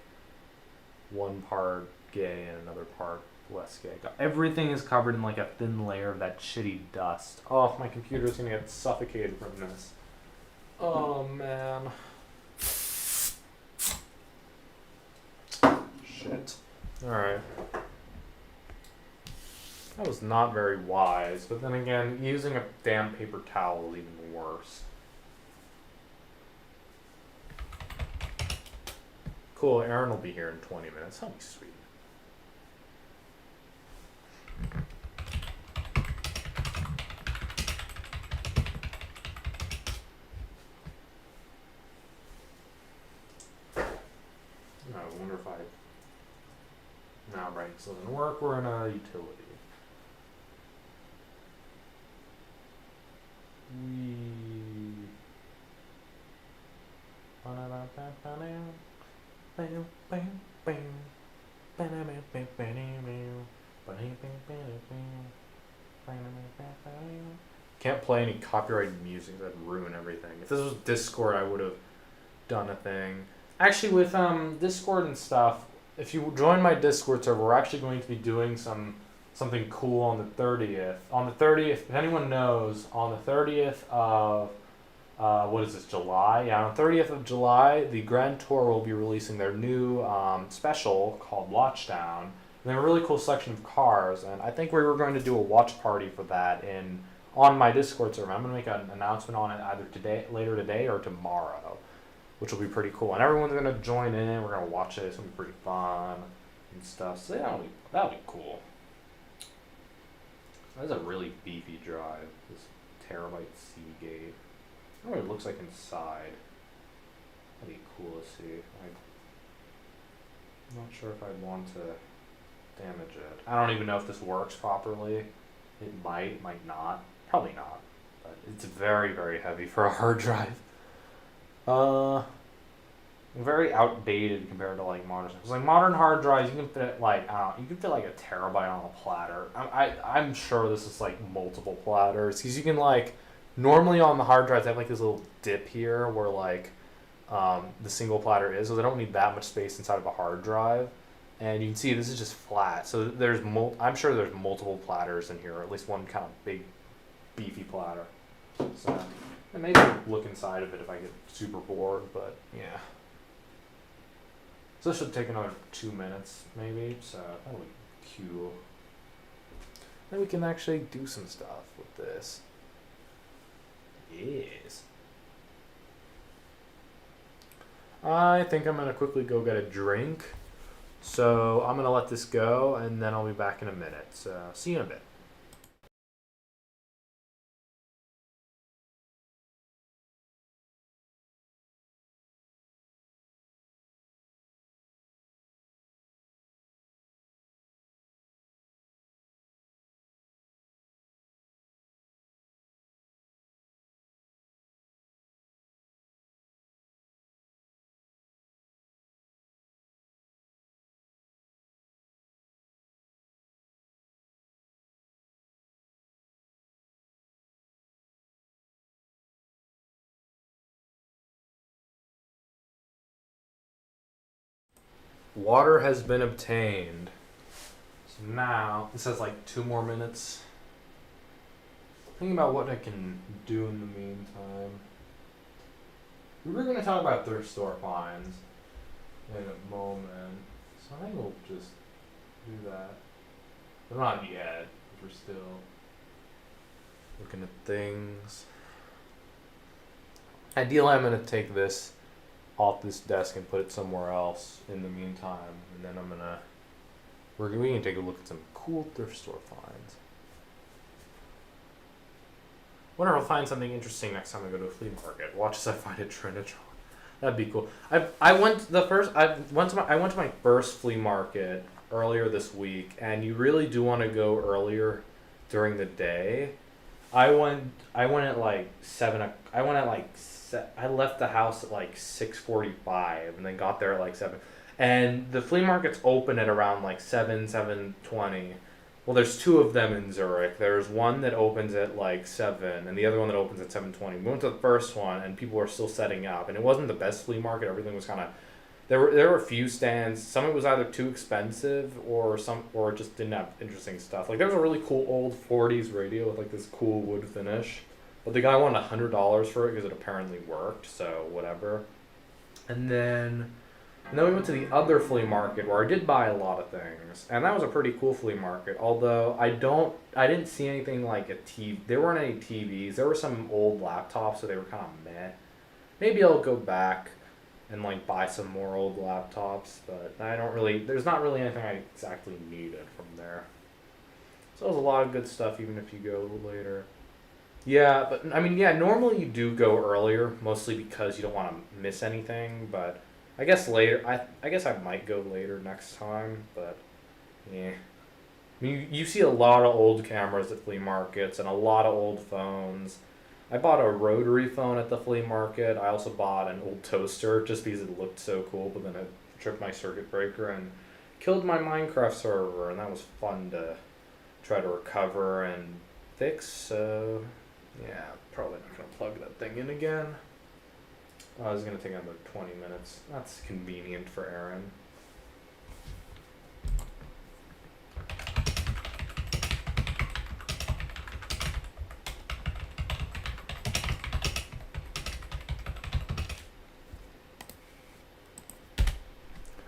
one part gay and another part less gay. Everything is covered in like a thin layer of that shitty dust. Oh, my computer's going to get suffocated from this. Oh, man. Shit. Alright. That was not very wise, but then again, using a damn paper towel is even worse. Cool, Aaron will be here in 20 minutes. That'll be sweet. I wonder if no, right, so it doesn't work. We're in a utility. Can't play any copyrighted music, that'd ruin everything. If this was Discord, I would have done a thing. Actually, with Discord and stuff, if you join my Discord server, we're actually going to be doing something cool on the 30th. On the 30th, if anyone knows, on the 30th of what is this, July? Yeah, on the 30th of July, the Grand Tour will be releasing their new special called Watchdown. And they have a really cool section of cars, and I think we were going to do a watch party for that on my Discord server. I'm going to make an announcement on it either later today, or tomorrow, which will be pretty cool. And everyone's going to join in. We're going to watch it. It's going to be pretty fun and stuff. So yeah, that'll be cool. That's a really beefy drive. This terabyte Seagate. I don't know what it looks like inside. That'd be cool to see. I'm not sure if I'd want to damage it. I don't even know if this works properly. It might not. Probably not. But it's very, very heavy for a hard drive. Very outdated compared to like modern stuff. Like modern hard drives, you can fit you can fit like a terabyte on a platter. I'm sure this is like multiple platters, because you can normally on the hard drives they have like this little dip here where the single platter is, so they don't need that much space inside of a hard drive. And you can see this is just flat, so I'm sure there's multiple platters in here, or at least one kind of big beefy platter. So and maybe look inside of it if I get super bored, but yeah. So this should take another 2 minutes, maybe, so that'll be cool. Then we can actually do some stuff with this. Yes. I think I'm going to quickly go get a drink. So I'm going to let this go, and then I'll be back in a minute. So see you in a bit. Water has been obtained. So now, this has 2 more minutes. Thinking about what I can do in the meantime. We were going to talk about thrift store finds in a moment. So I think we'll just do that. But not yet. We're still looking at things. Ideally, I'm going to take this off this desk and put it somewhere else in the meantime, and then we can take a look at some cool thrift store finds. Wonder if I'll find something interesting next time I go to a flea market. Watch as I find a Trinitron. That'd be cool. I went to my first flea market earlier this week, and you really do want to go earlier during the day. I went at 7. I left the house at 6:45 and then got there at 7. And the flea market's open at around 7:20. Well, there's 2 of them in Zurich. There's one that opens at 7 and the other one that opens at 7:20. We went to the first one and people were still setting up, and it wasn't the best flea market. Everything was kind of there were a few stands. Some of it was either too expensive or it just didn't have interesting stuff. There was a really cool old 40s radio with this cool wood finish. But the guy wanted $100 for it because it apparently worked, so whatever. And then we went to the other flea market where I did buy a lot of things, and that was a pretty cool flea market. Although I didn't see anything like a TV. There weren't any TVs. There were some old laptops, so they were kind of meh. Maybe I'll go back and like buy some more old laptops, but there's not really anything I exactly needed from there. So there's a lot of good stuff even if you go later. Yeah, but I mean, yeah, normally you do go earlier, mostly because you don't want to miss anything, but I guess later, I guess I might go later next time, but yeah. I mean, you see a lot of old cameras at flea markets and a lot of old phones. I bought a rotary phone at the flea market. I also bought an old toaster just because it looked so cool, but then it tripped my circuit breaker and killed my Minecraft server, and that was fun to try to recover and fix. So, yeah, probably not going to plug that thing in again. Oh, it's going to take another 20 minutes. That's convenient for Aaron.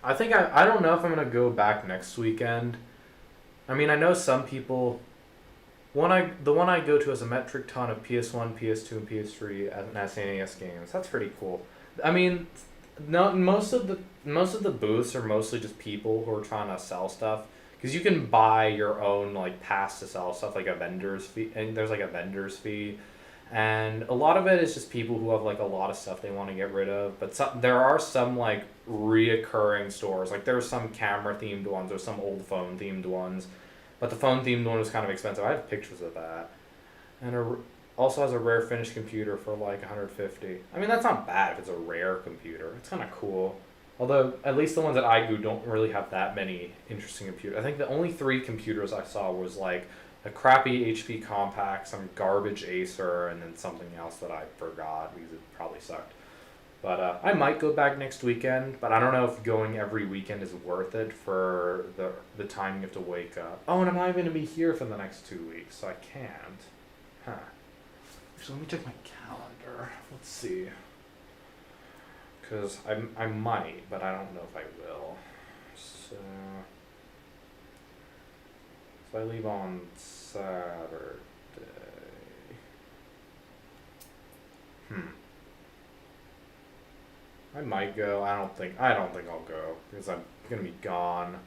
I don't know if I'm gonna go back next weekend. I mean, I know some people. The one I go to has a metric ton of PS1, PS2, and PS3 and SNES games. That's pretty cool. I mean, no, most of the booths are mostly just people who are trying to sell stuff because you can buy your own like pass to sell stuff like a vendor's fee, and there's like a vendor's fee. And a lot of it is just people who have like a lot of stuff they want to get rid of. But there are some like reoccurring stores. Like there's some camera themed ones or some old phone themed ones. But the phone themed one was kind of expensive. I have pictures of that. And also has a rare finished computer for like 150. I mean, that's not bad if it's a rare computer. It's kind of cool. Although at least the ones at iGoo don't really have that many interesting computers. I think the only 3 computers I saw was like a crappy HP Compact, some garbage Acer, and then something else that I forgot because it probably sucked. But I might go back next weekend, but I don't know if going every weekend is worth it for the time you have to wake up. Oh, and I'm not even going to be here for the next 2 weeks, so I can't. Huh. Actually, let me check my calendar. Let's see. Because I might, but I don't know if I will. So I leave on Saturday. I might go. I don't think I'll go because I'm gonna be gone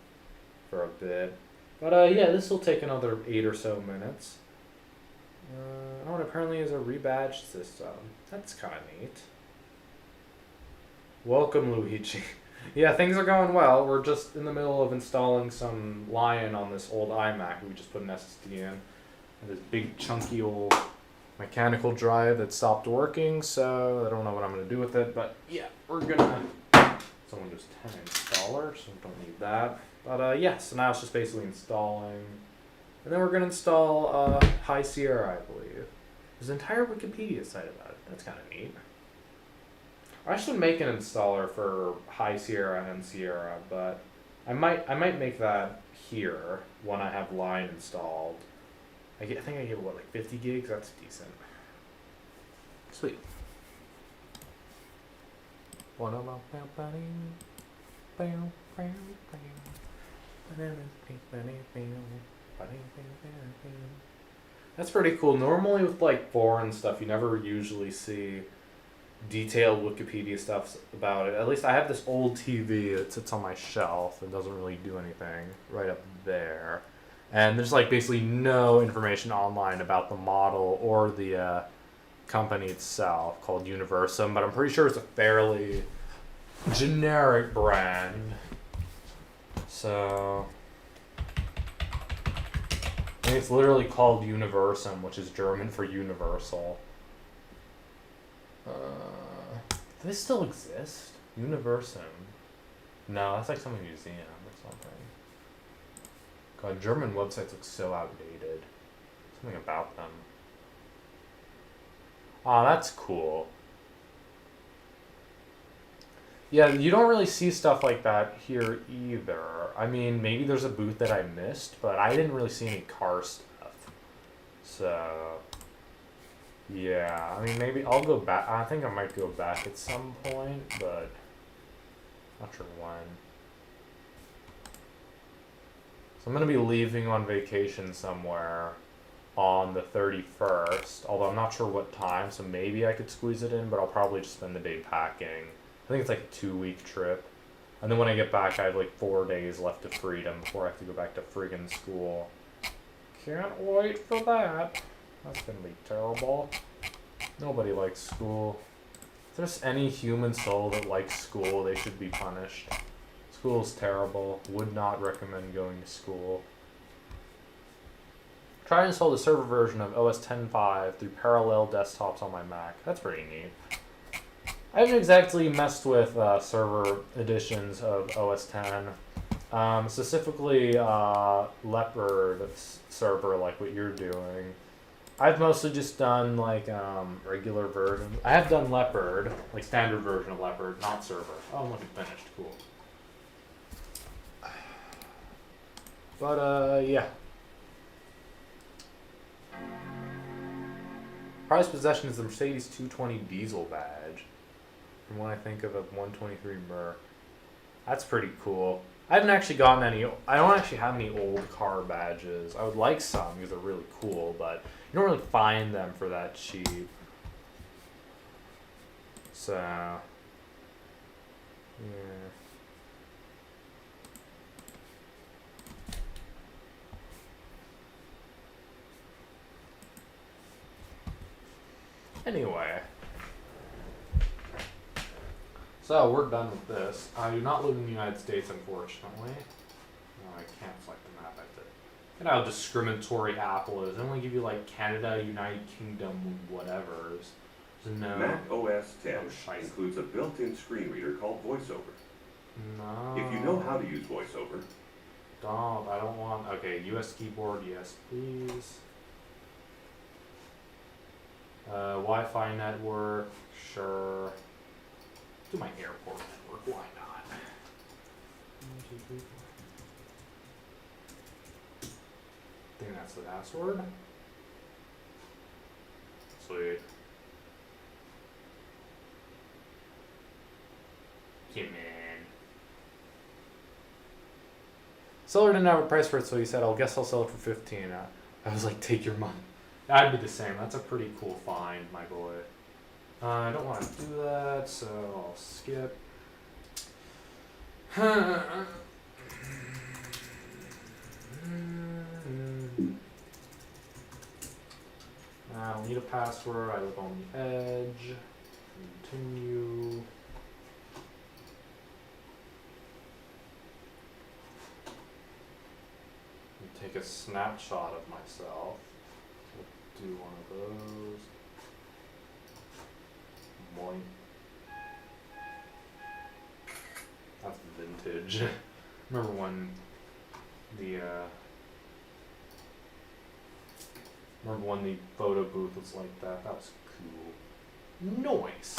for a bit. But yeah, this will take another 8 or so minutes. Oh, and apparently is a rebadged system. That's kind of neat. Welcome, Luigi. Yeah, things are going well. We're just in the middle of installing some Lion on this old iMac we just put an SSD in. And this big chunky old mechanical drive that stopped working, so I don't know what I'm going to do with it. But yeah, we're going to... It's only just 10 installer, so we don't need that. But yeah, so now it's just basically installing. And then we're going to install High Sierra, I believe. There's an entire Wikipedia site about it. That's kind of neat. I should make an installer for High Sierra and Sierra, but I might make that here when I have Line installed. I think I get what, like 50 gigs? That's decent. Sweet. That's pretty cool. Normally with like foreign stuff, you never usually see detailed Wikipedia stuff about it. At least I have this old TV that sits on my shelf and doesn't really do anything right up there. And there's like basically no information online about the model or the company itself called Universum, but I'm pretty sure it's a fairly generic brand. So I think it's literally called Universum, which is German for universal. Do they still exist? Universum? No, that's like some museum or something. God, German websites look so outdated. Something about them. Oh, that's cool. Yeah, you don't really see stuff like that here either. I mean, maybe there's a booth that I missed, but I didn't really see any car stuff. So... yeah, I mean, maybe I'll go back. I think I might go back at some point, but not sure when. So I'm going to be leaving on vacation somewhere on the 31st, although I'm not sure what time, so maybe I could squeeze it in, but I'll probably just spend the day packing I think it's like a 2-week trip. And then when I get back, I have like 4 days left of freedom before I have to go back to friggin' school. Can't wait for that. That's gonna be terrible. Nobody likes school. If there's any human soul that likes school, they should be punished. School's terrible. Would not recommend going to school. Try to install the server version of OS 10.5 through parallel desktops on my Mac. That's pretty neat. I haven't exactly messed with server editions of OS 10. Specifically Leopard server, like what you're doing. I've mostly just done like regular version. I have done Leopard, like standard version of Leopard, not server. Oh, look, it finished. Cool. But yeah. Prized possession is the Mercedes 220 diesel badge. From what I think of a 123 Mer. That's pretty cool. I haven't actually gotten any. I don't actually have any old car badges. I would like some because they're really cool, but you don't really find them for that cheap. So, yeah. Anyway. So, we're done with this. I do not live in the United States, unfortunately. No, I can't select the map. I have to. And how discriminatory Apple is. They only give you like Canada, United Kingdom, whatever. So no. Mac OS 10 includes a built-in screen reader called VoiceOver. No. If you know how to use VoiceOver. I don't want. Okay, US keyboard, yes, please. Wi-Fi network, sure. Do my airport network, why not? 1, 2, 3, 4. I think that's the password. Sweet. Come in. Seller didn't have a price for it, so he said, "I guess I'll sell it for 15." I was like, "Take your money." I'd be the same. That's a pretty cool find, my boy. I don't want to do that, so I'll skip. I don't need a password. I live on the edge. Continue. Take a snapshot of myself. Do one of those. Boing. That's vintage. Remember when the photo booth was like that? That was cool. Nice.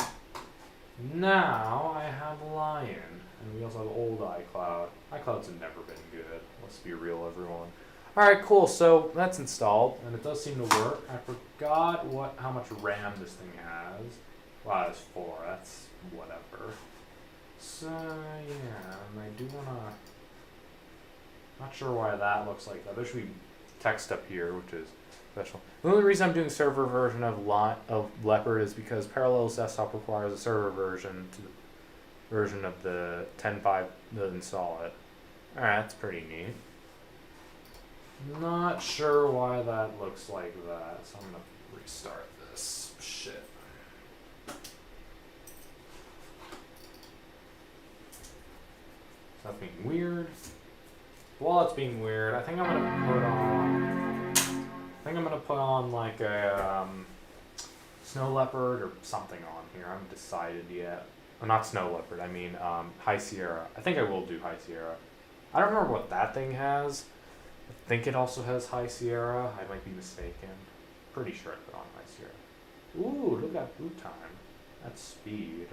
Now I have Lion, and we also have old iCloud. iCloud's never been good. Let's be real, everyone. Alright, cool, so that's installed, and it does seem to work. I forgot how much RAM this thing has. Wow, it's 4, that's whatever. So, yeah, and I do wanna... Not sure why that looks like that. There should be text up here, which is special. The only reason I'm doing server version of Leopard is because Parallels Desktop requires a server version of the 10.5 to install it. Alright, that's pretty neat. Not sure why that looks like that, so I'm gonna restart this shit. That's being weird. While it's being weird, I think I'm gonna put on like a Snow Leopard or something on here. I haven't decided yet. Well, not Snow Leopard. I mean High Sierra. I think I will do High Sierra. I don't remember what that thing has. I think it also has High Sierra. I might be mistaken. Pretty sure I put on High Sierra. Ooh, look at that boot time. That's speed.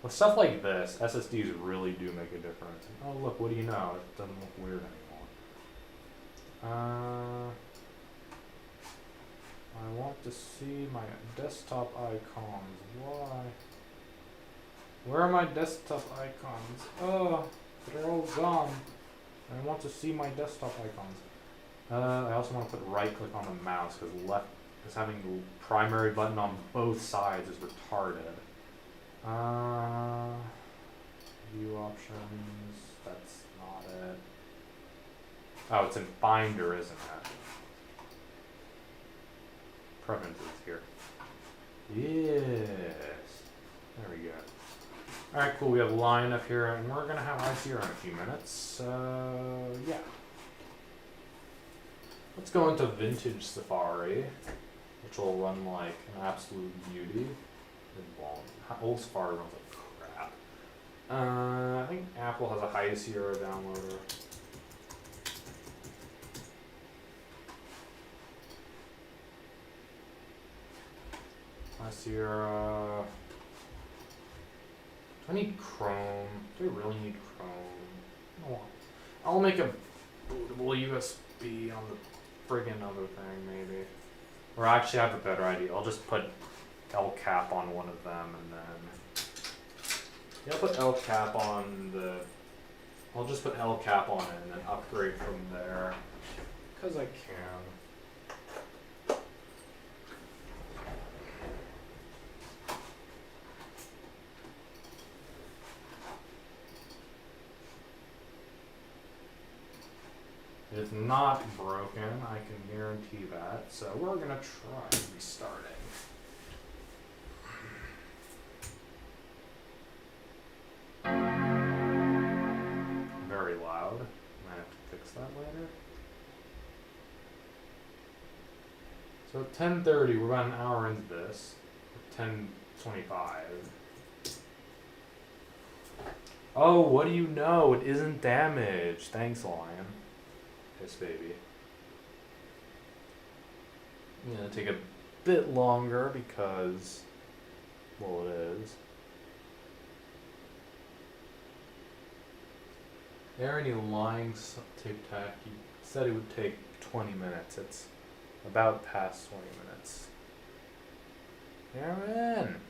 With stuff like this, SSDs really do make a difference. Oh look, what do you know? It doesn't look weird anymore. I want to see my desktop icons. Why? Where are my desktop icons? Oh, they're all gone. I want to see my desktop icons. I also want to put right click on the mouse because having the primary button on both sides is retarded. View options. That's not it. Oh, it's in Finder, isn't it? Preferences here. Yes. There we go. Alright, cool. We have line up here, and we're going to have eyes here in a few minutes. So, yeah. Let's go into Vintage Safari, which will run like an absolute beauty. It won't. Old Safari runs like crap. I think Apple has a High Sierra downloader. High Sierra. Do I need Chrome? Do I really need Chrome? No. I'll make a bootable USB on the friggin' other thing, maybe. Or actually, I have a better idea. I'll just put L cap on one of them, and then yeah, I'll put L cap on the. I'll just put L cap on it and then upgrade from there, cause I can. It is not broken, I can guarantee that. So we're gonna try restarting. Very loud. Might have to fix that later. So at 10:30, we're about an hour into this. 10:25. Oh, what do you know? It isn't damaged. Thanks, Lion. Yes, baby. I'm gonna take a bit longer because, well, it is. Aaron, you lying tape tack. You said it would take 20 minutes. It's about past 20 minutes. Aaron!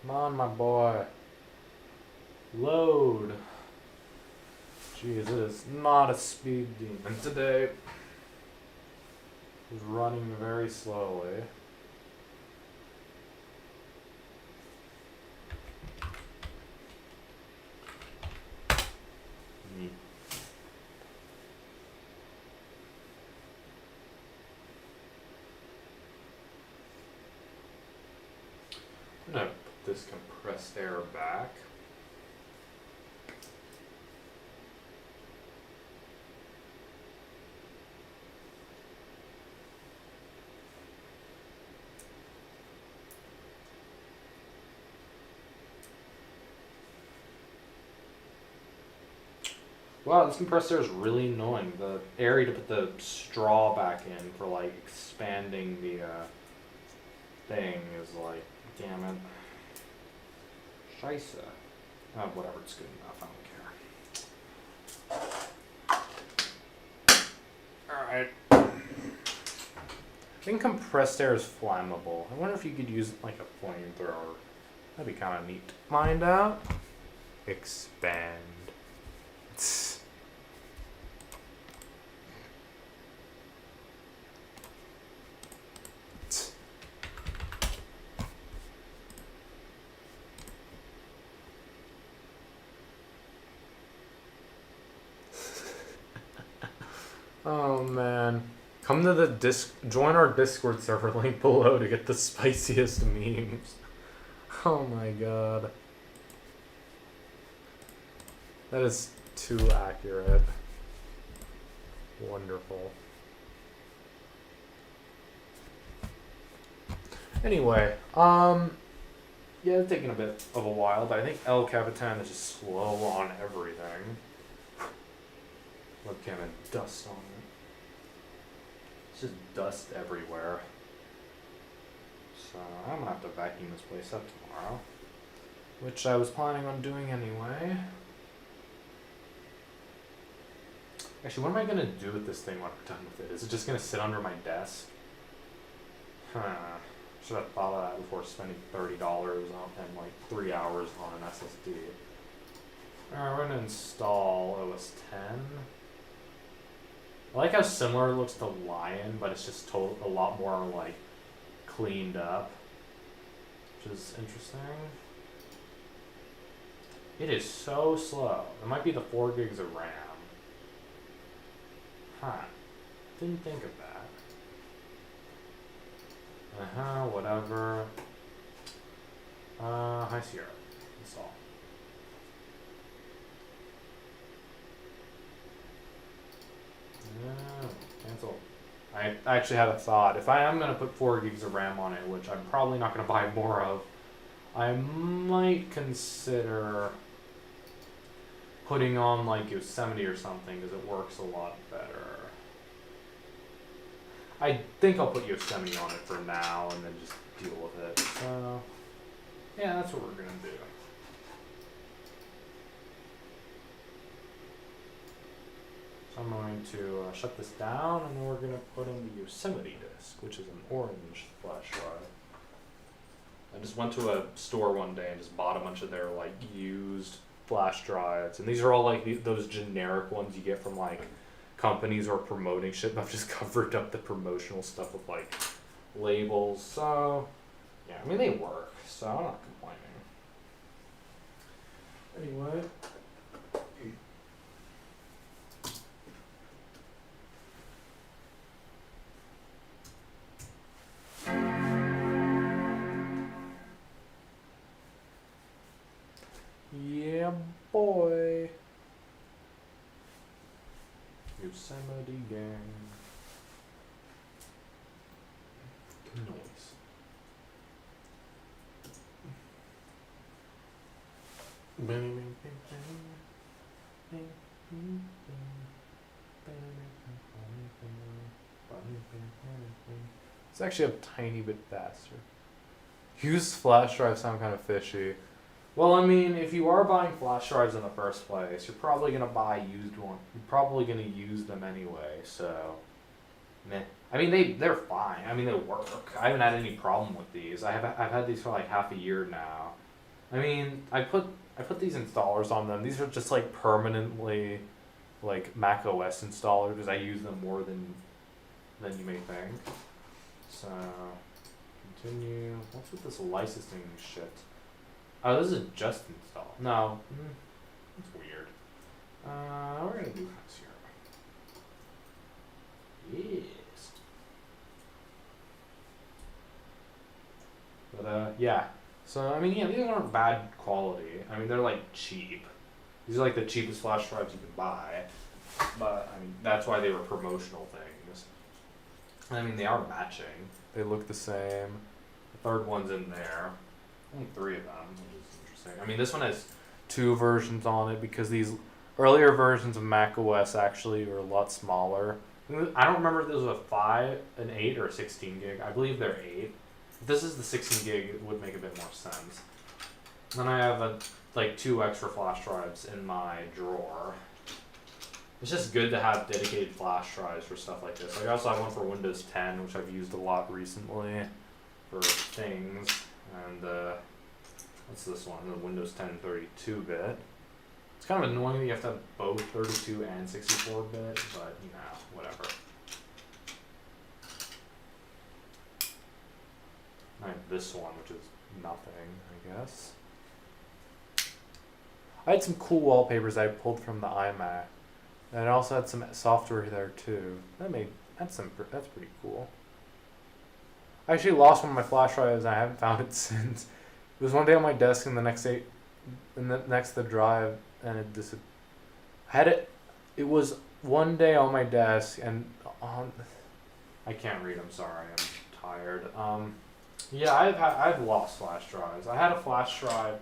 Come on, my boy. Load. Jeez, it is not a speed demon today. It's running very slowly. Neat. I'm gonna put this compressed air back. Wow, this compressed air is really annoying. The area to put the straw back in for like expanding the thing is like, damn it. Scheisse. Oh, whatever, it's good enough, I don't care. Alright. I think compressed air is flammable. I wonder if you could use like a flamethrower. That'd be kind of neat to find out. Expand. Oh man. Come to the join our Discord server link below to get the spiciest memes. Oh my god. That is too accurate. Wonderful. Anyway, yeah, it's taking a bit of a while, but I think El Capitan is just slow on everything. Look, came in dust on it. It's just dust everywhere. So I'm gonna have to vacuum this place up tomorrow, which I was planning on doing anyway. Actually, what am I gonna do with this thing when I'm done with it? Is it just gonna sit under my desk? Should have thought of that before spending $30 on and like 3 hours on an SSD. Alright, we're gonna install OS 10. I like how similar it looks to Lion, but it's just a lot more like cleaned up, which is interesting. It is so slow. It might be the 4 gigs of RAM. Didn't think of that. Whatever. High Sierra. Install. Cancel. I actually had a thought. If I am going to put 4 gigs of RAM on it, which I'm probably not going to buy more of, I might consider putting on like Yosemite or something because it works a lot better. I think I'll put Yosemite on it for now and then just deal with it. So, yeah, that's what we're going to do. So I'm going to shut this down and then we're going to put in the Yosemite disk, which is an orange flash drive. I just went to a store one day and just bought a bunch of their like used flash drives, and these are all like those generic ones you get from like companies or promoting shit. I've just covered up the promotional stuff with like labels. So yeah, I mean they work, so I'm not complaining. Anyway. Yeah, boy. Yosemite gang. Noise. It's actually a tiny bit faster. Used flash drives sound kind of fishy. Well, I mean, if you are buying flash drives in the first place, you're probably going to buy used ones. You're probably going to use them anyway, so meh. I mean, they're fine. I mean, they work. I haven't had any problem with these. I've had these for like half a year now. I mean, I put these installers on them. These are just like permanently like Mac OS installers because I use them more than you may think. So, continue. What's with this licensing shit? Oh, this is just install. No. That's weird. We're going to do High Sierra. Yes. But, yeah. So, I mean, yeah, these aren't bad quality. I mean, they're, like, cheap. These are, like, the cheapest flash drives you can buy. But, I mean, that's why they were promotional things. I mean, they are matching. They look the same. The third one's in there. Only 3 of them, which is interesting. I mean, this one has 2 versions on it because these earlier versions of Mac OS actually were a lot smaller. I don't remember if this was a 5, an 8, or a 16 gig. I believe they're 8. If this is the 16 gig, it would make a bit more sense. Then I have like 2 extra flash drives in my drawer. It's just good to have dedicated flash drives for stuff like this. I also have one for Windows 10, which I've used a lot recently for things. And what's this one? The Windows 10 32-bit. It's kind of annoying that you have to have both 32 and 64-bit, but you know, whatever. I have this one, which is nothing, I guess. I had some cool wallpapers I pulled from the iMac, and I also had some software there too. That's pretty cool. I actually lost one of my flash drives and I haven't found it since. It was one day on my desk and the next day, next to the drive, and it disappeared. It was one day on my desk and I can't read, I'm sorry, I'm tired. Yeah, I've lost flash drives. I had a flash drive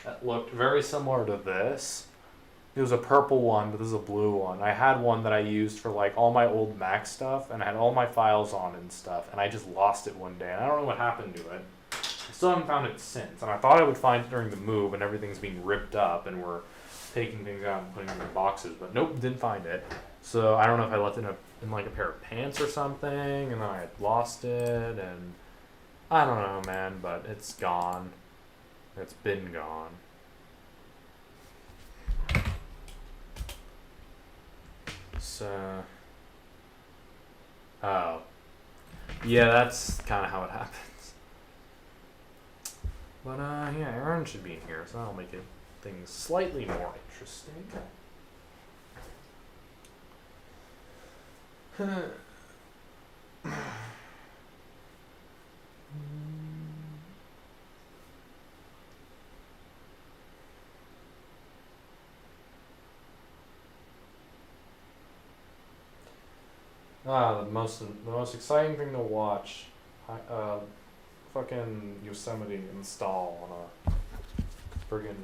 that looked very similar to this, It was a purple one, but this is a blue one. I had one that I used for like all my old Mac stuff, and I had all my files on and stuff, and I just lost it one day, and I don't know what happened to it. I still haven't found it since, and I thought I would find it during the move, and everything's being ripped up, and we're taking things out and putting them in boxes, but nope, didn't find it. So I don't know if I left it in like a pair of pants or something, and then I had lost it, and I don't know, man, but it's gone. It's been gone. So, oh, yeah, that's kind of how it happens. But yeah, Aaron should be in here, so that'll make it things slightly more interesting. The most exciting thing to watch, fucking Yosemite install on a friggin'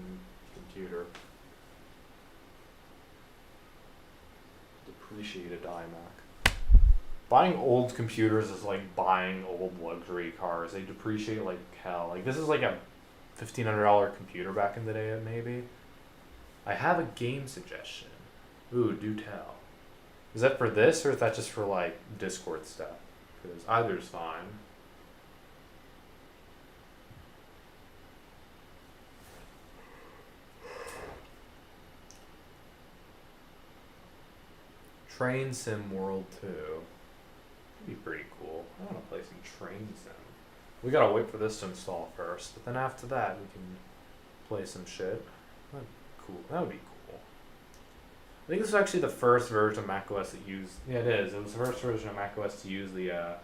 computer. Depreciated iMac. Buying old computers is like buying old luxury cars. They depreciate like hell. Like this is like a $1,500 computer back in the day, maybe. I have a game suggestion. Ooh, do tell. Is that for this, or is that just for like Discord stuff? Because either's fine. Train Sim World 2. That'd be pretty cool. I want to play some Train Sim. We gotta wait for this to install first, but then after that we can play some shit. That'd be cool. That would be cool. I think this was actually the first version of macOS that used. Yeah, it is. It was the first version of macOS to use the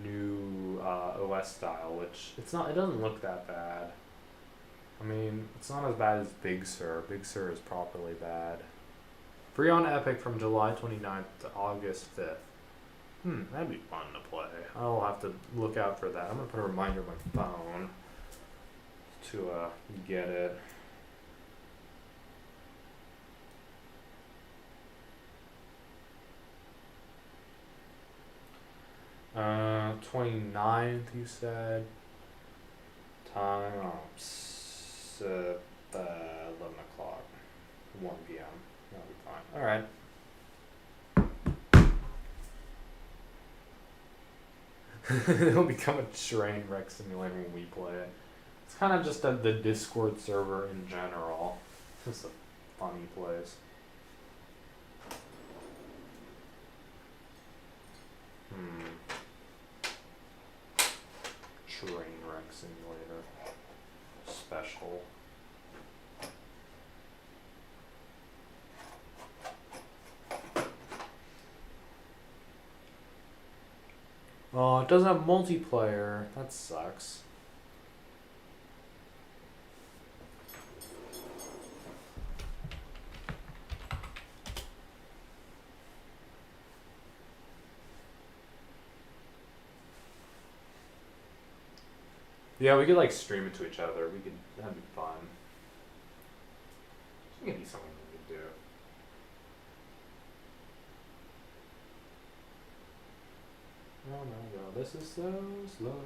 new OS style, which it's not. It doesn't look that bad. I mean, it's not as bad as Big Sur. Big Sur is properly bad. Free on Epic from July 29th to August 5th. That'd be fun to play. I'll have to look out for that. I'm gonna put a reminder on my phone to get it. Uh, 29th, you said. Time, 11 o'clock. 1 p.m. That'll be fine. Alright. It'll become a train wreck simulator when we play it. It's kind of just the Discord server in general. It's just a funny place. Train wreck simulator. Special. Oh, it doesn't have multiplayer. That sucks. Yeah, we could like stream it to each other. That'd be fun. It could be something we could do. Oh my god, this is so slow.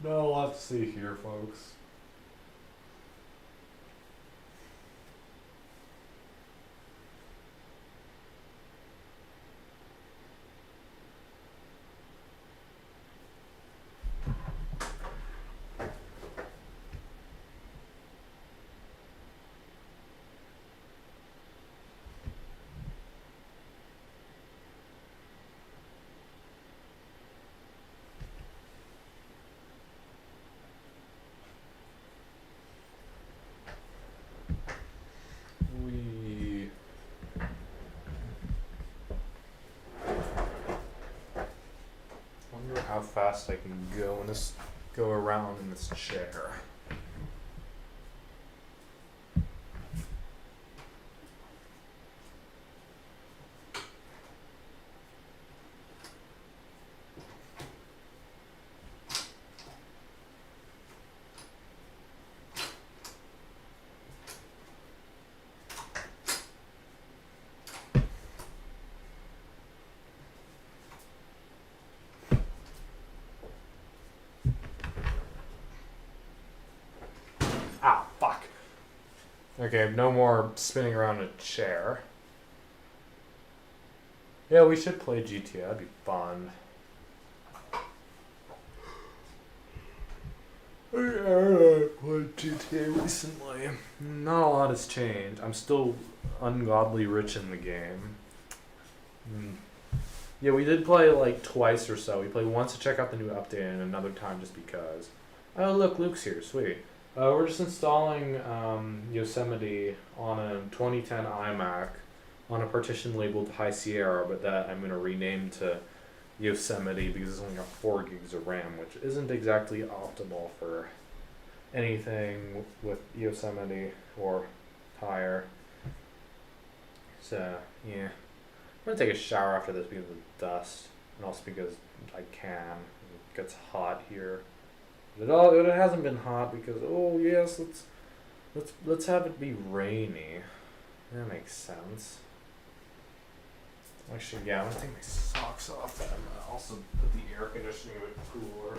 No, we'll have to see here, folks. How fast I can go around in this chair. Okay, no more spinning around a chair. Yeah, we should play GTA. That'd be fun. I played GTA recently. Not a lot has changed. I'm still ungodly rich in the game. Yeah, we did play like twice or so. We played once to check out the new update and another time just because. Oh, look, Luke's here. Sweet. We're just installing Yosemite on a 2010 iMac on a partition labeled High Sierra, but that I'm going to rename to Yosemite because it's only got 4 gigs of RAM, which isn't exactly optimal for anything with Yosemite or higher. So, yeah. I'm going to take a shower after this because of the dust, and also because I can. It gets hot here. It hasn't been hot because, oh yes, let's have it be rainy. That makes sense. Actually, yeah, I'm gonna take my socks off and also put the air conditioning a bit cooler.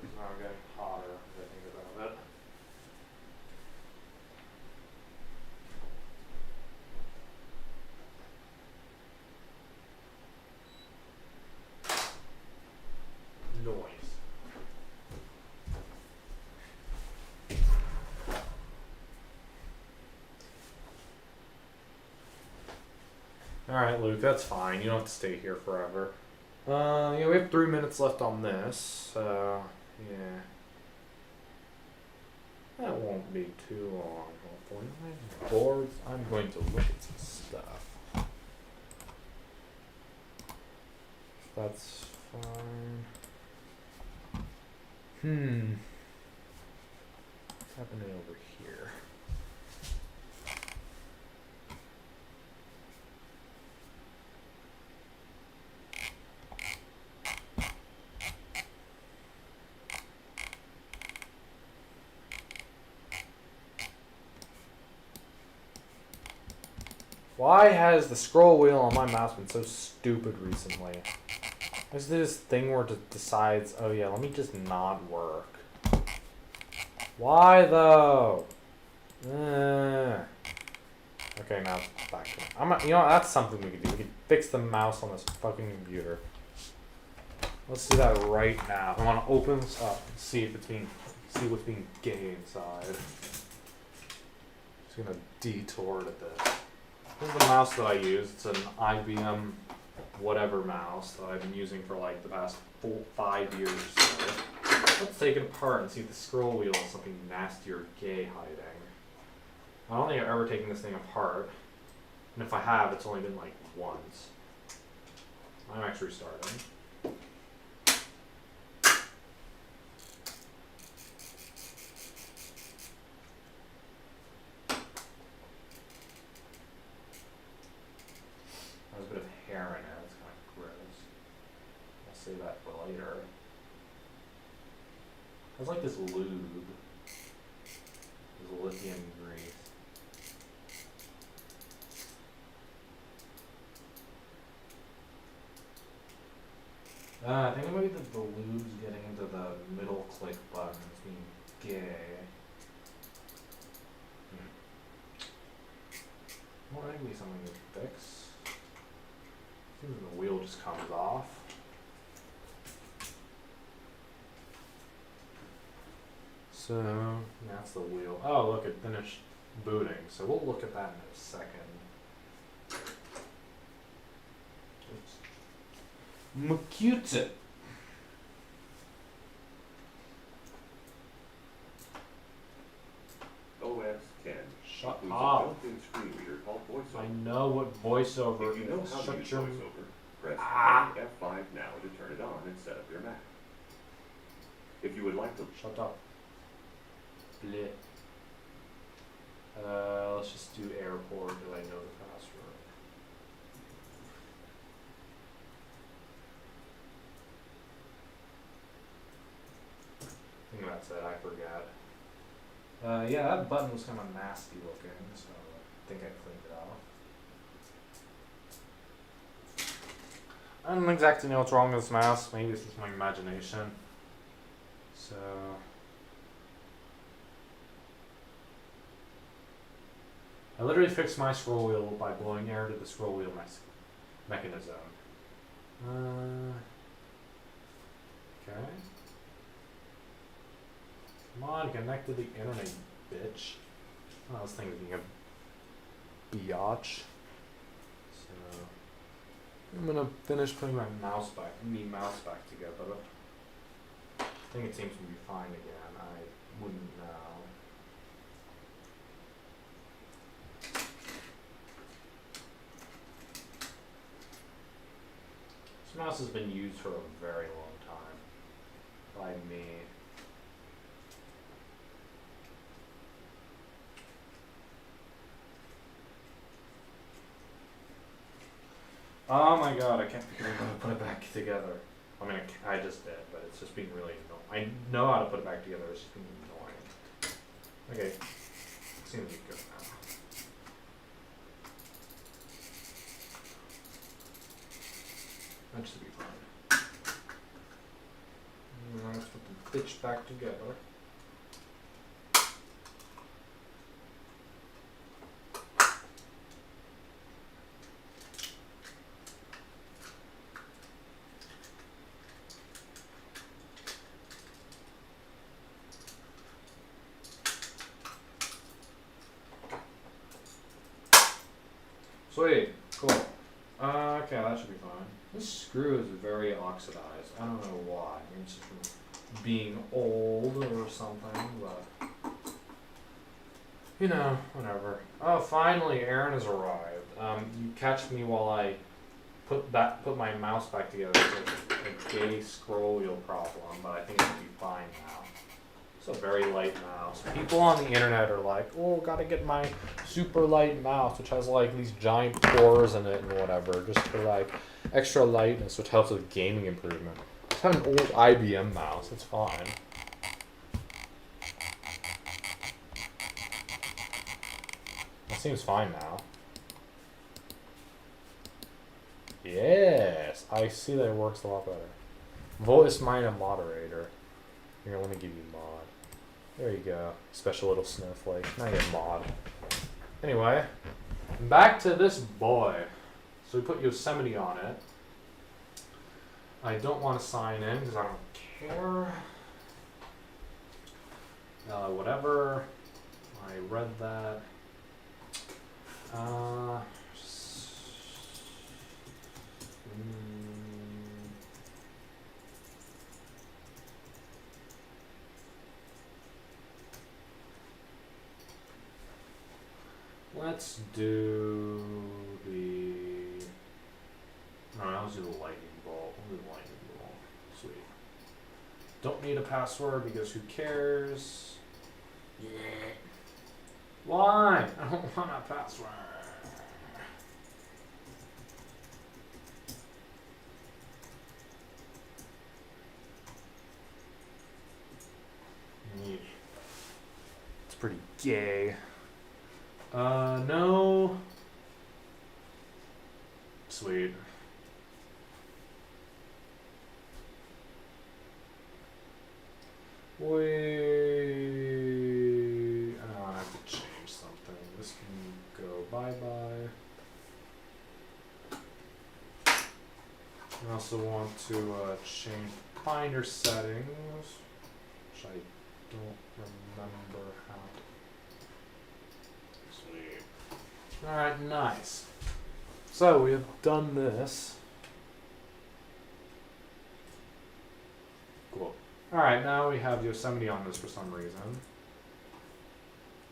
It's now getting hotter as I think about it. Noise. Alright, Luke, that's fine. You don't have to stay here forever. Yeah, we have 3 minutes left on this, so, yeah. That won't be too long, hopefully. I'm bored. I'm going to look at some stuff. That's fine. What's happening over here? Why has the scroll wheel on my mouse been so stupid recently? There's this thing where it decides, oh yeah, let me just not work. Why though? Okay, now it's back to it. You know, that's something we could do. We could fix the mouse on this fucking computer. Let's do that right now. I want to open this up and see what's being gay inside. Just gonna detour to this. This is the mouse that I use. It's an IBM whatever mouse that I've been using for like the past 5 years. So let's take it apart and see if the scroll wheel is something nasty or gay hiding. I don't think I've ever taken this thing apart. And if I have, it's only been like once. I'm actually restarting. There's a bit of hair in it. It's kind of gross. I'll save that for later. It's like this lube. This lithium grease. I think maybe the lube's getting into the middle click button. It's being gay. Well, maybe something to fix. Seems the wheel just comes off. So that's the wheel. Oh, look, it finished booting. So we'll look at that in a second. Macute. OS 10. Shut includes up. a built-in screen reader called VoiceOver. I know what voiceover If you know is. how to Shut use your... VoiceOver, press F5 now to turn it on and set up your Mac. If you would like to... Shut up. Bleh. Let's just do airport because I know the password. I think that's it, I forgot. Yeah, that button was kind of nasty looking, so I think I cleaned it off. I don't exactly know what's wrong with this mouse. Maybe it's just my imagination. So... I literally fixed my scroll wheel by blowing air to the scroll wheel mechanism. Okay. Come on, connect to the internet, bitch. Oh, this thing is being a biatch. So I'm gonna finish putting my mouse back together. I think it seems to be fine again. I wouldn't know. This mouse has been used for a very long time by me. Oh my god, I can't figure out how to put it back together. I mean, I just did, but it's just being really annoying. I know how to put it back together, it's just being annoying. Okay, seems to be good now. That should be fine. Now let's put the bitch back together. Sweet, cool. Okay, that should be fine. This screw is very oxidized. I don't know why. Maybe it's just from being old or something, but you know, whatever. Oh, finally, Aaron has arrived. You catch me while I put my mouse back together. It's a gay scroll wheel problem, but I think it'll be fine now. It's a very light mouse. People on the internet are like, oh, gotta get my super light mouse, which has like these giant pores in it and whatever, just for like extra lightness, which helps with gaming improvement. Just have an old IBM mouse, it's fine. It seems fine now. Yes, I see that it works a lot better. Voice mine a moderator. Here, let me give you mod. There you go. Special little snowflake. Now you get mod. Anyway, back to this boy. So we put Yosemite on it. I don't want to sign in because I don't care. Whatever. I read that. Let's do the. No, let's do the lightning bolt. We'll do the lightning bolt. Sweet. Don't need a password because who cares? Yeah. Why? I don't want a password. It's pretty gay. No. Sweet. Wait. I have to change something. This can go bye-bye. I also want to change binder settings, which I don't remember how. Sweet. Alright, nice. So we have done this. Cool. Alright, now we have Yosemite on this for some reason.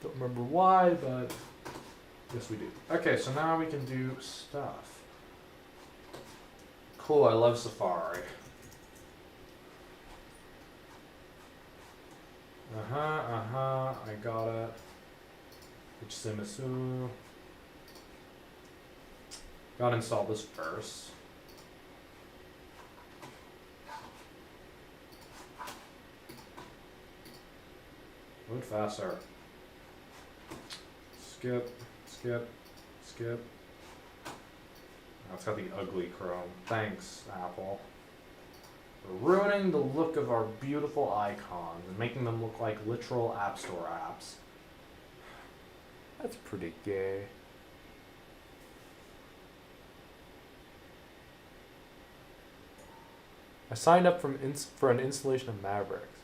Don't remember why, but yes we do. Okay, so now we can do stuff. Cool, I love Safari. I got it. Ichimisu. Gotta install this first. Load faster. Skip, skip, skip. Oh, it's got the ugly Chrome. Thanks, Apple. We're ruining the look of our beautiful icons and making them look like literal App Store apps. That's pretty gay. I signed up for an installation of Mavericks.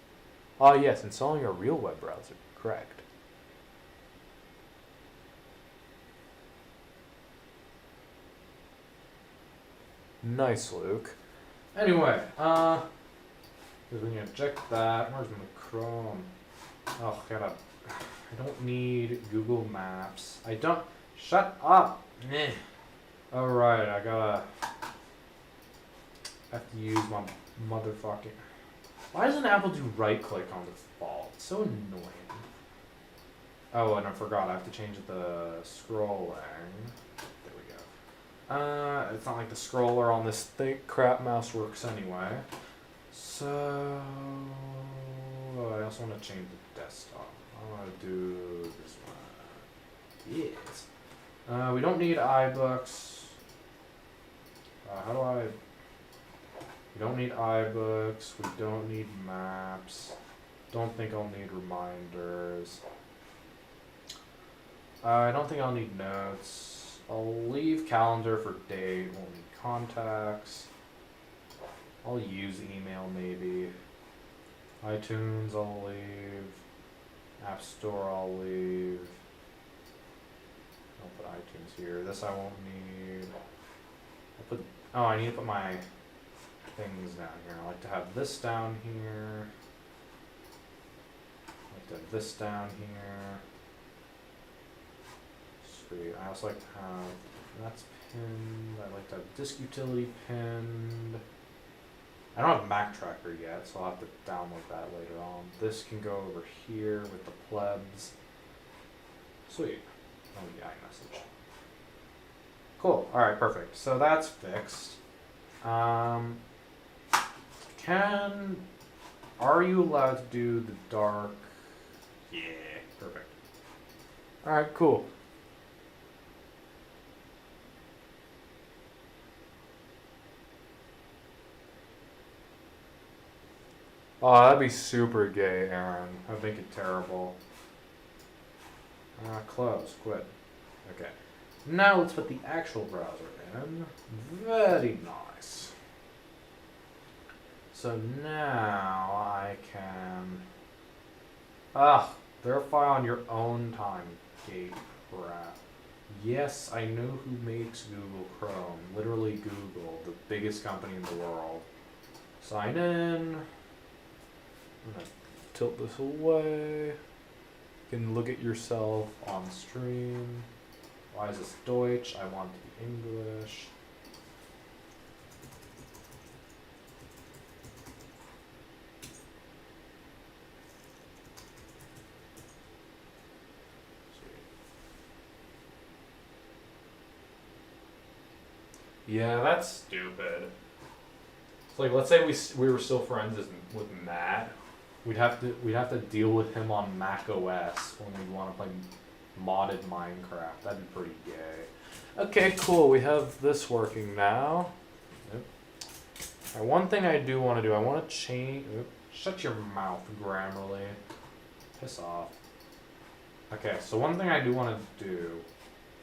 Ah, yes, installing a real web browser. Correct. Nice, Luke. Anyway, we can eject that. Where's my Chrome? Oh, I don't need Google Maps. I don't. Shut up. Meh. All right, I have to use my motherfucking. Why doesn't Apple do right click on default? It's so annoying. Oh, and I forgot. I have to change the scrolling. There we go. It's not like the scroller on this thick crap mouse works anyway. So I also want to change the desktop. I want to do this one. Yes. We don't need iBooks. How do I? We don't need iBooks. We don't need maps. Don't think I'll need reminders. I don't think I'll need notes. I'll leave calendar for date. Won't need contacts. I'll use email maybe. iTunes I'll leave. App Store I'll leave. I'll put iTunes here. This I won't need. I need to put my things down here. I like to have this down here. I like to have this down here. Sweet. I also like to have that's pinned. I like to have disk utility pinned. I don't have Mac Tracker yet, so I'll have to download that later on. This can go over here with the plebs. Sweet. Oh yeah, iMessage. Cool. All right, perfect. So that's fixed. Are you allowed to do the dark? Yeah, perfect. All right, cool. Oh, that'd be super gay, Aaron. That'd make it terrible. Close. Quit. Okay. Now let's put the actual browser in. Very nice. So now I can... verify on your own time, gay crap. Yes, I know who makes Google Chrome. Literally Google, the biggest company in the world. Sign in. I'm gonna tilt this away. You can look at yourself on stream. Why is this Deutsch? I want to be English. Yeah, that's stupid. It's like, let's say we were still friends with Matt. We'd have to deal with him on Mac OS when we want to play modded Minecraft. That'd be pretty gay. Okay, cool. We have this working now. Yep. Now, one thing I do want to do, I want to change. Shut your mouth, Grammarly. Piss off. Okay, so one thing I do want to do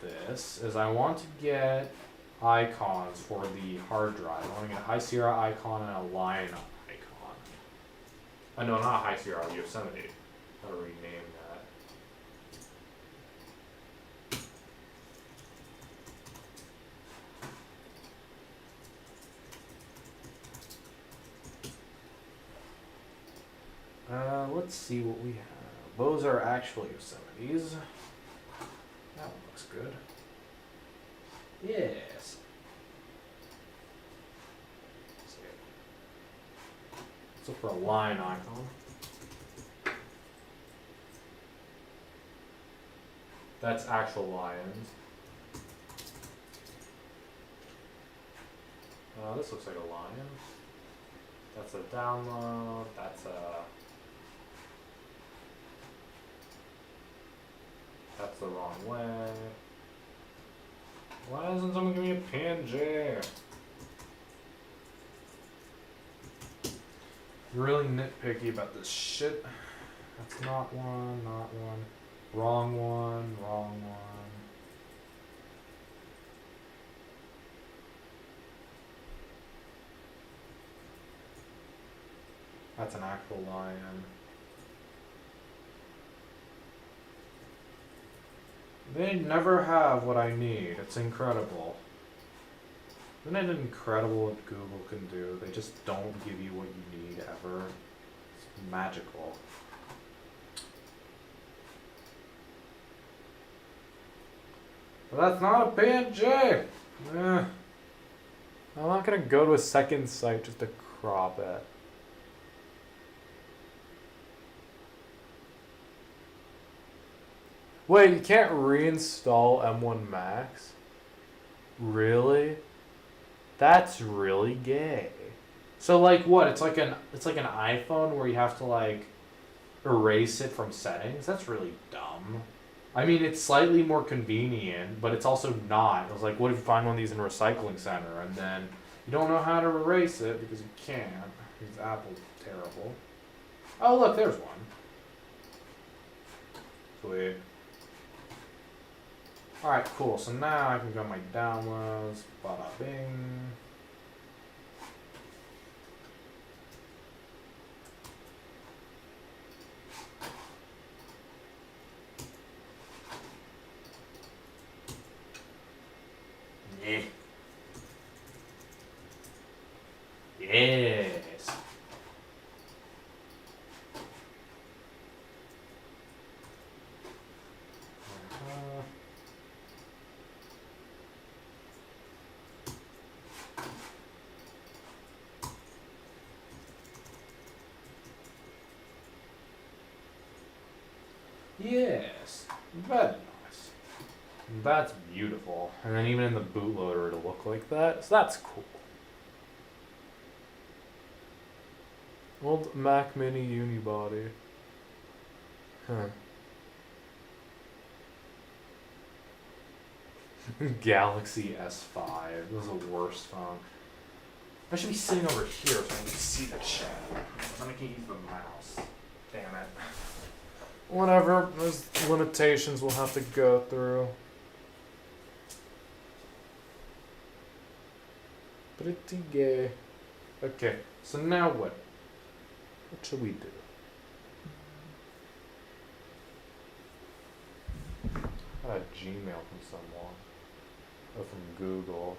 this is I want to get icons for the hard drive. I want to get a High Sierra icon and a Lion icon. No, not a High Sierra, Yosemite. I'll rename that. Let's see what we have. Those are actual Yosemites. That one looks good. Yes. So for a line icon. That's actual lions. This looks like a lion. That's a download. That's the wrong way. Why doesn't someone give me a PNG? You're really nitpicky about this shit. That's not one, not one. Wrong one, wrong one. That's an actual lion. They never have what I need. It's incredible. Isn't it incredible what Google can do? They just don't give you what you need ever. It's magical. But that's not a PNG! Eh. I'm not gonna go to a second site just to crop it. Wait, you can't reinstall M1 Max? Really? That's really gay. So like what? It's like an iPhone where you have to like erase it from settings? That's really dumb. I mean, it's slightly more convenient, but it's also not. It was like, what if you find one of these in a recycling center and then you don't know how to erase it because you can't? Because Apple's terrible. Oh look, there's one. Sweet. Alright, cool. So now I can go to my downloads. Bada bing. Yeah. Yes. Yes, very nice. That's beautiful. And then even in the bootloader it'll look like that. So that's cool. Old Mac Mini Unibody. Huh. Galaxy S5. This is the worst phone. I should be sitting over here so I can see the chat. Then I can use the mouse. Damn it. Whatever, there's limitations we'll have to go through. Pretty gay. Okay, so now what? What should we do? I got a Gmail from someone. Or from Google.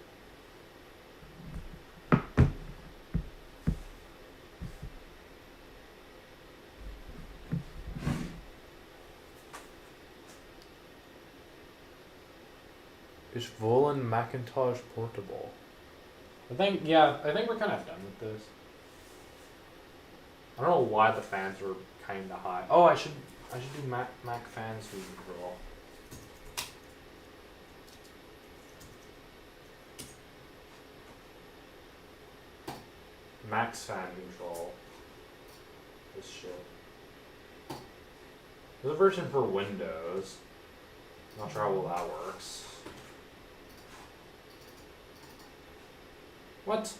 Is Volan Macintosh portable? I think we're kind of done with this. I don't know why the fans were kind of high. Oh, I should do Mac fan speed control. Max fan control. This shit. There's a version for Windows. Not sure how well that works. What?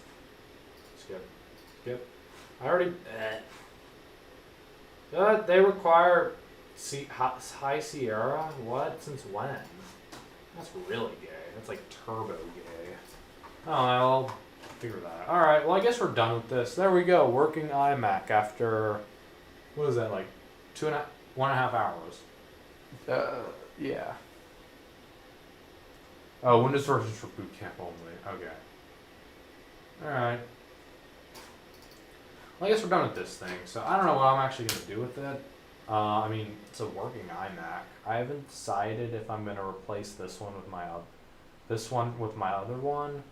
Skip. Skip. I already. They require High Sierra? What? Since when? That's really gay. That's like turbo gay. Oh, I'll figure that out. Alright, well, I guess we're done with this. There we go. Working iMac after. What is that, like 1.5 hours? Yeah. Oh, Windows versions for boot camp only. Okay. Alright. Well, I guess we're done with this thing. So I don't know what I'm actually going to do with it. I mean, it's a working iMac. I haven't decided if I'm going to replace this one with my other one.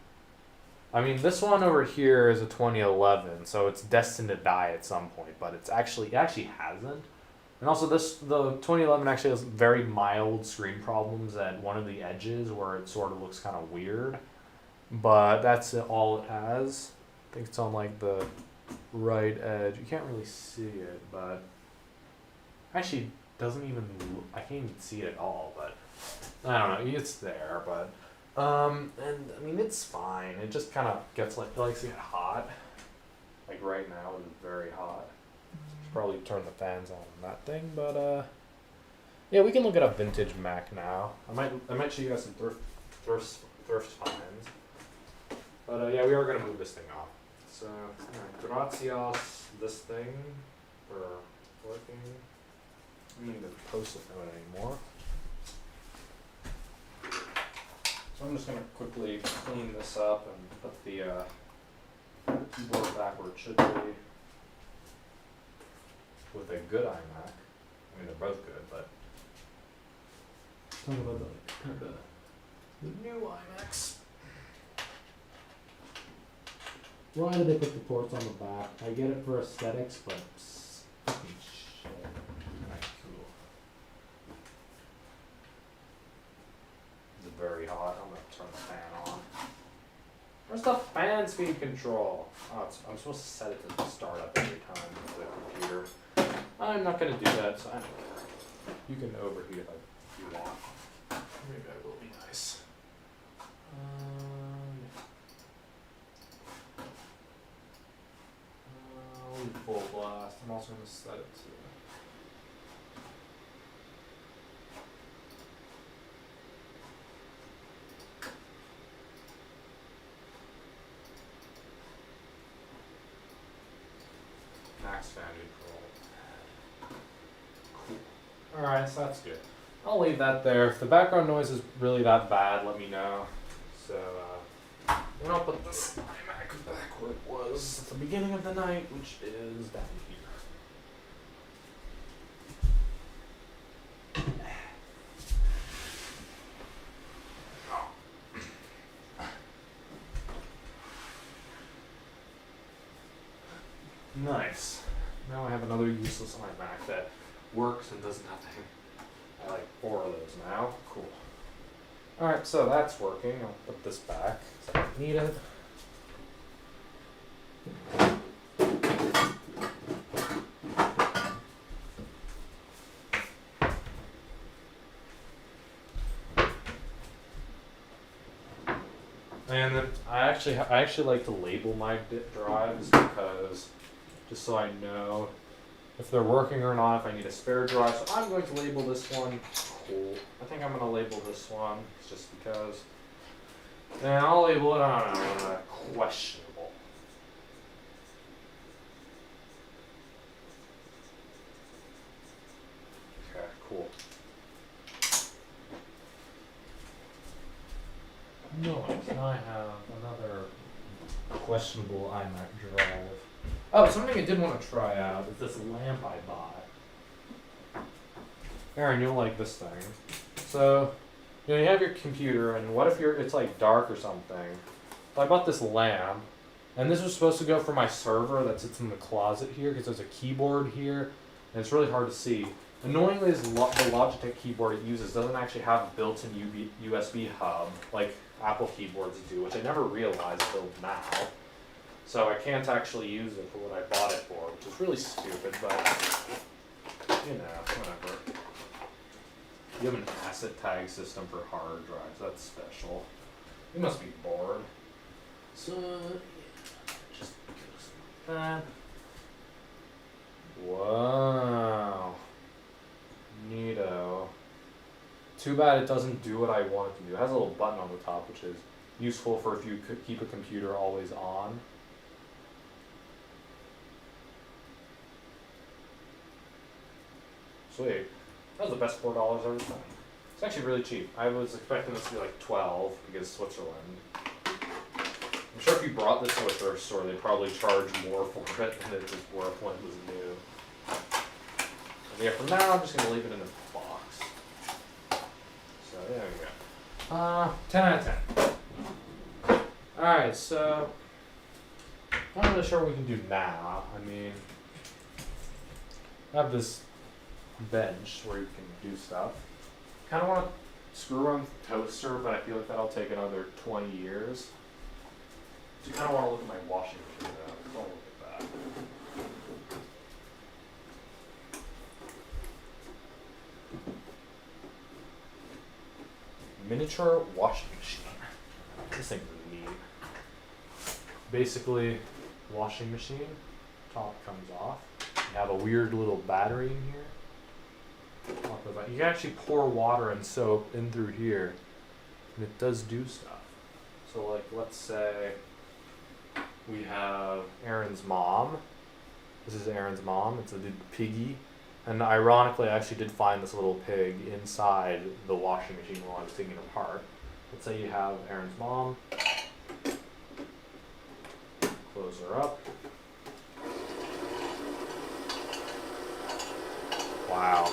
I mean, this one over here is a 2011, so it's destined to die at some point, but it actually hasn't. And also the 2011 actually has very mild screen problems at one of the edges where it sort of looks kind of weird. But that's all it has. I think it's on like the right edge. You can't really see it, but actually doesn't even. I can't even see it at all. But I don't know. It's there, but and I mean it's fine. It just kind of gets like it likes to get hot. Like right now, it's very hot. Should probably turn the fans on that thing, but Yeah, we can look at a vintage Mac now. I might show you guys some thrift finds. But yeah, we are gonna move this thing off. So gratias this thing for working. I'm not even post it anymore. So I'm just gonna quickly clean this up and put the keyboard back where it should be. With a good iMac. I mean, they're both good, but talk about the new iMacs. Why did they put the ports on the back? I get it for aesthetics, but fucking shit. Alright, cool. It's very hot. I'm gonna turn the fan on. Where's the fan speed control? Oh, I'm supposed to set it to start up every time with the computer. I'm not gonna do that, so I don't care. You can overheat if you want. Maybe I will be nice. I'll leave full blast. I'm also gonna set it to max fan control. Cool. Alright, so that's good. I'll leave that there. If the background noise is really that bad, let me know. So, then I'll put this iMac back where it was at the beginning of the night, which is down here. Nice. Now I have another useless iMac that works and does nothing. I like 4 of those now. Cool. Alright, so that's working. I'll put this back so I don't need it. And then I actually like to label my drives because just so I know if they're working or not, if I need a spare drive. So I'm going to label this one cool. I think I'm going to label this one just because. And I'll label it, I don't know, questionable. Okay, cool. Nice. Now I have another questionable iMac drive. Oh, something I did want to try out is this lamp I bought. Aaron, you'll like this thing. So, you have your computer, and what if it's like dark or something? So I bought this lamp, and this was supposed to go for my server that sits in the closet here, because there's a keyboard here, and it's really hard to see. Annoyingly, the Logitech keyboard it uses doesn't actually have a built-in USB hub, like Apple keyboards do, which I never realized till now. So I can't actually use it for what I bought it for, which is really stupid, but, you know, whatever. You have an asset tag system for hard drives, that's special. You must be bored. So, yeah, just goes like that. Wow. Neato. Too bad it doesn't do what I want it to do. It has a little button on the top, which is useful for if you could keep a computer always on. Sweet. That was the best $4 I've ever spent. It's actually really cheap. I was expecting this to be like 12 because Switzerland. I'm sure if you brought this to a thrift store, they'd probably charge more for it than it was worth when it was new. And yeah, for now, I'm just going to leave it in the box. So there we go. 10 out of 10. Alright, so I'm not really sure what we can do now. I mean, I have this bench where you can do stuff. Kind of want to screw on the toaster, but I feel like that'll take another 20 years. So you kind of want to look at my washing machine though. Don't look at that. Miniature washing machine. This thing's really neat. Basically, washing machine, top comes off. You have a weird little battery in here. You can actually pour water and soap in through here, and it does do stuff. So like, let's say we have Aaron's mom. This is Aaron's mom. It's a piggy. And ironically, I actually did find this little pig inside the washing machine while I was taking it apart. Let's say you have Aaron's mom. Close her up. Wow.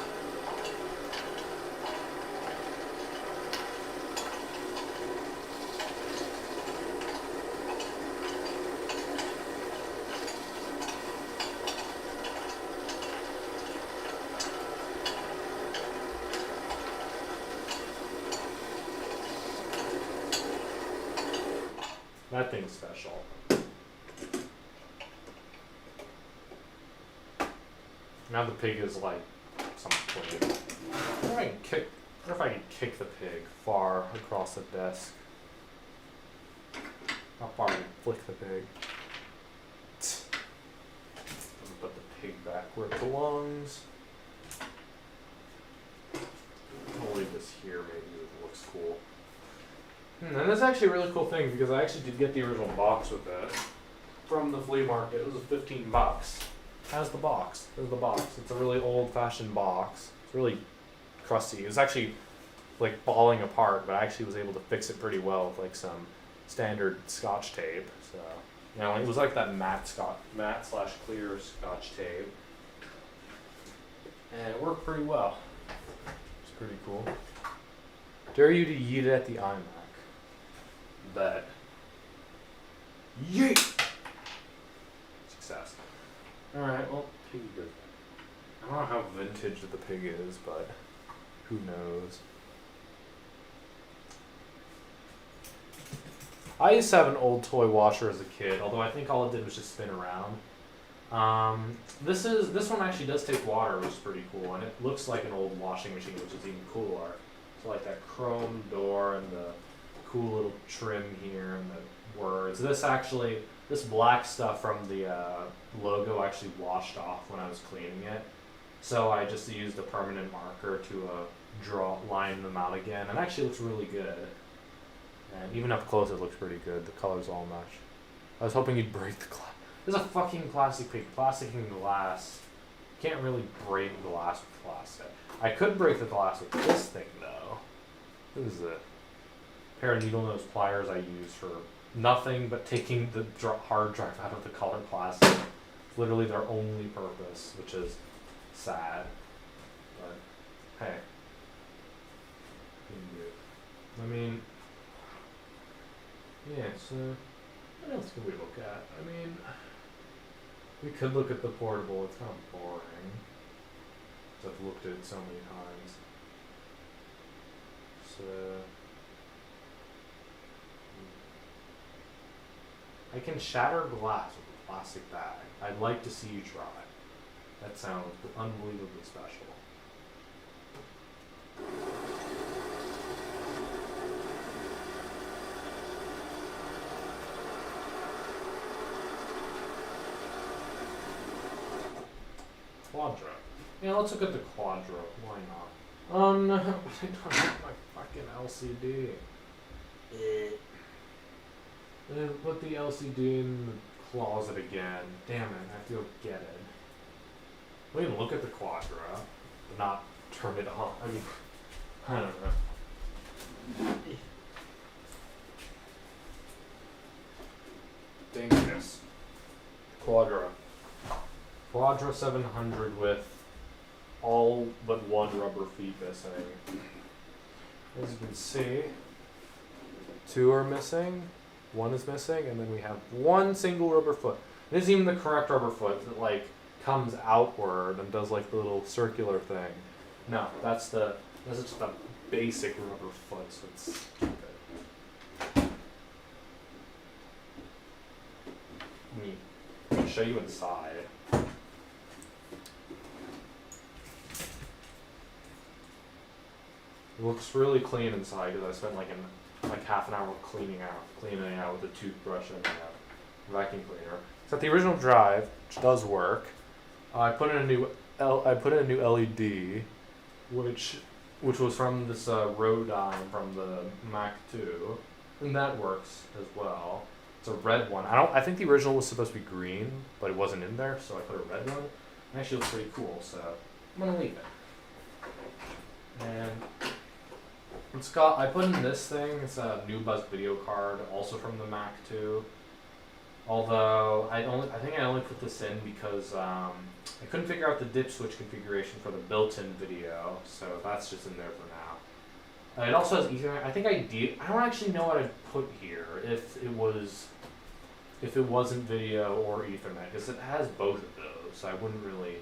That thing's special. Now the pig is like something. I wonder if I can kick the pig far across the desk. How far I can flick the pig. Put the pig back where it belongs. I'll leave this here, maybe it looks cool. And that's actually a really cool thing because I actually did get the original box with it from the flea market. It was $15. How's the box? There's the box. It's a really old-fashioned box. It's really crusty. It was actually like falling apart, but I actually was able to fix it pretty well with like some standard Scotch tape. So it was like that matte/clear Scotch tape, and it worked pretty well. It's pretty cool. Dare you to yeet it at the iMac. Bet. Yeet! Success. Alright, well, pig goes back. I don't know how vintage the pig is, but who knows. I used to have an old toy washer as a kid, although I think all it did was just spin around. This one actually does take water, which is pretty cool, and it looks like an old washing machine, which is even cooler. So like that chrome door and the cool little trim here and the words. This black stuff from the logo actually washed off when I was cleaning it. So I just used a permanent marker to line them out again. And it actually looks really good. And even up close it looks pretty good. The colors all match. I was hoping you'd break the glass. This is a fucking plastic pig. Plastic and glass. You can't really break glass with plastic. I could break the glass with this thing though. What is it? Pair of needle nose pliers I use for nothing but taking the hard drive out of the color plastic. It's literally their only purpose, which is sad. But hey, I mean, yeah. So what else can we look at? I mean, we could look at the portable. It's kind of boring. I've looked at it so many times. So I can shatter glass with a plastic bag. I'd like to see you try. That sounds unbelievably special. Quadro. Yeah, let's look at the Quadro. Why not? Oh no, I don't have my fucking LCD. Put the LCD in the closet again. Damn it, I have to go get it. We can look at the Quadro, but not turn it on. I mean, I don't know. Dangerous. Quadro. Quadro 700 with all but one rubber feet missing. As you can see, 2 are missing, 1 is missing, and then we have 1 single rubber foot. This is even the correct rubber foot that like comes outward and does like the little circular thing. No, that's just a basic rubber foot, so it's stupid. Let me show you inside. It looks really clean inside because I spent like half an hour cleaning out with a toothbrush and a vacuum cleaner. It's got the original drive, which does work. I put in a new LED, which was from this Rodine from the Mac 2, and that works as well. It's a red one. I think the original was supposed to be green, but it wasn't in there, so I put a red one. It actually looks pretty cool, so I'm gonna leave it. And I put in this thing. It's a NuBuzz video card, also from the Mac 2. Although I think I only put this in because I couldn't figure out the dip switch configuration for the built-in video, so that's just in there for now. It also has Ethernet. I don't actually know what I'd put here if it wasn't video or Ethernet, because it has both of those, so I wouldn't really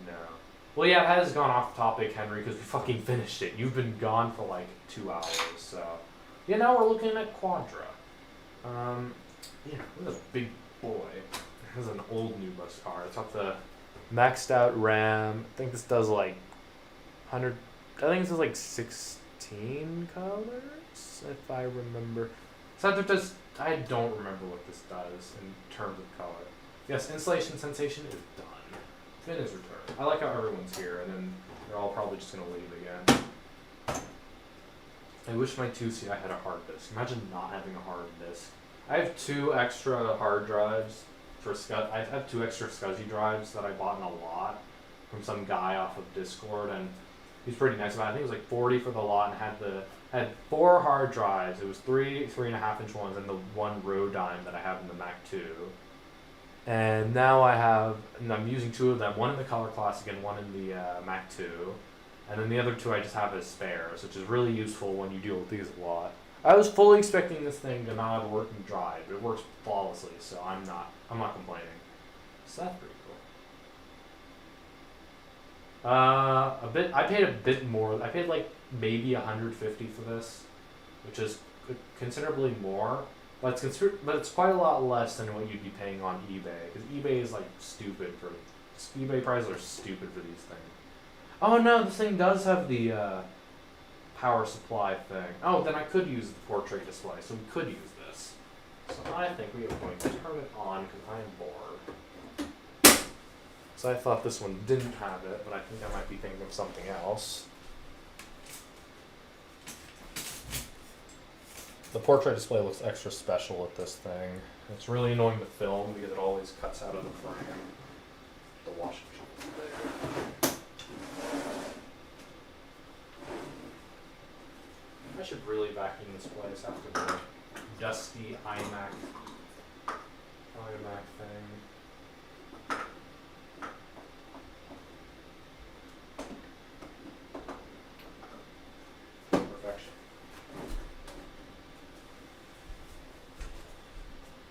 know. Well, yeah, it has gone off topic, Henry, because we fucking finished it. You've been gone for like 2 hours, so yeah. Now we're looking at Quadra. Yeah, this is a big boy. This is an old NuBuzz card. It's got the maxed out RAM. I think this does like 100. I think this is like 16 colors, if I remember. I don't remember what this does in terms of color. Yes, installation sensation is done. Fin is returned. I like how everyone's here, and then they're all probably just gonna leave again. I wish my 2C I had a hard disk. Imagine not having a hard disk. I have 2 extra hard drives for I have 2 extra SCSI drives that I bought in a lot from some guy off of Discord, and he's pretty nice about it. I think it was like 40 for the lot, and had 4 hard drives. It was 3 3.5-inch ones, and the 1 Rodine that I have in the Mac 2. And now I'm using 2 of them, one in the Color Classic and one in the Mac 2. And then the other 2 I just have as spares, which is really useful when you deal with these a lot. I was fully expecting this thing to not have a working drive, but it works flawlessly, so I'm not complaining. So that's pretty cool. I paid a bit more. I paid like maybe $150 for this, which is considerably more. But it's quite a lot less than what you'd be paying on eBay, because eBay is like stupid for eBay prices are stupid for these things. Oh no, this thing does have the power supply thing. Oh, then I could use the portrait display, so we could use this. So I think we are going to turn it on because I am bored. So I thought this one didn't have it, but I think I might be thinking of something else. The portrait display looks extra special with this thing. It's really annoying to film because it always cuts out of the frame. The washing machine is there. I should really vacuum this place after the dusty iMac thing. Perfection.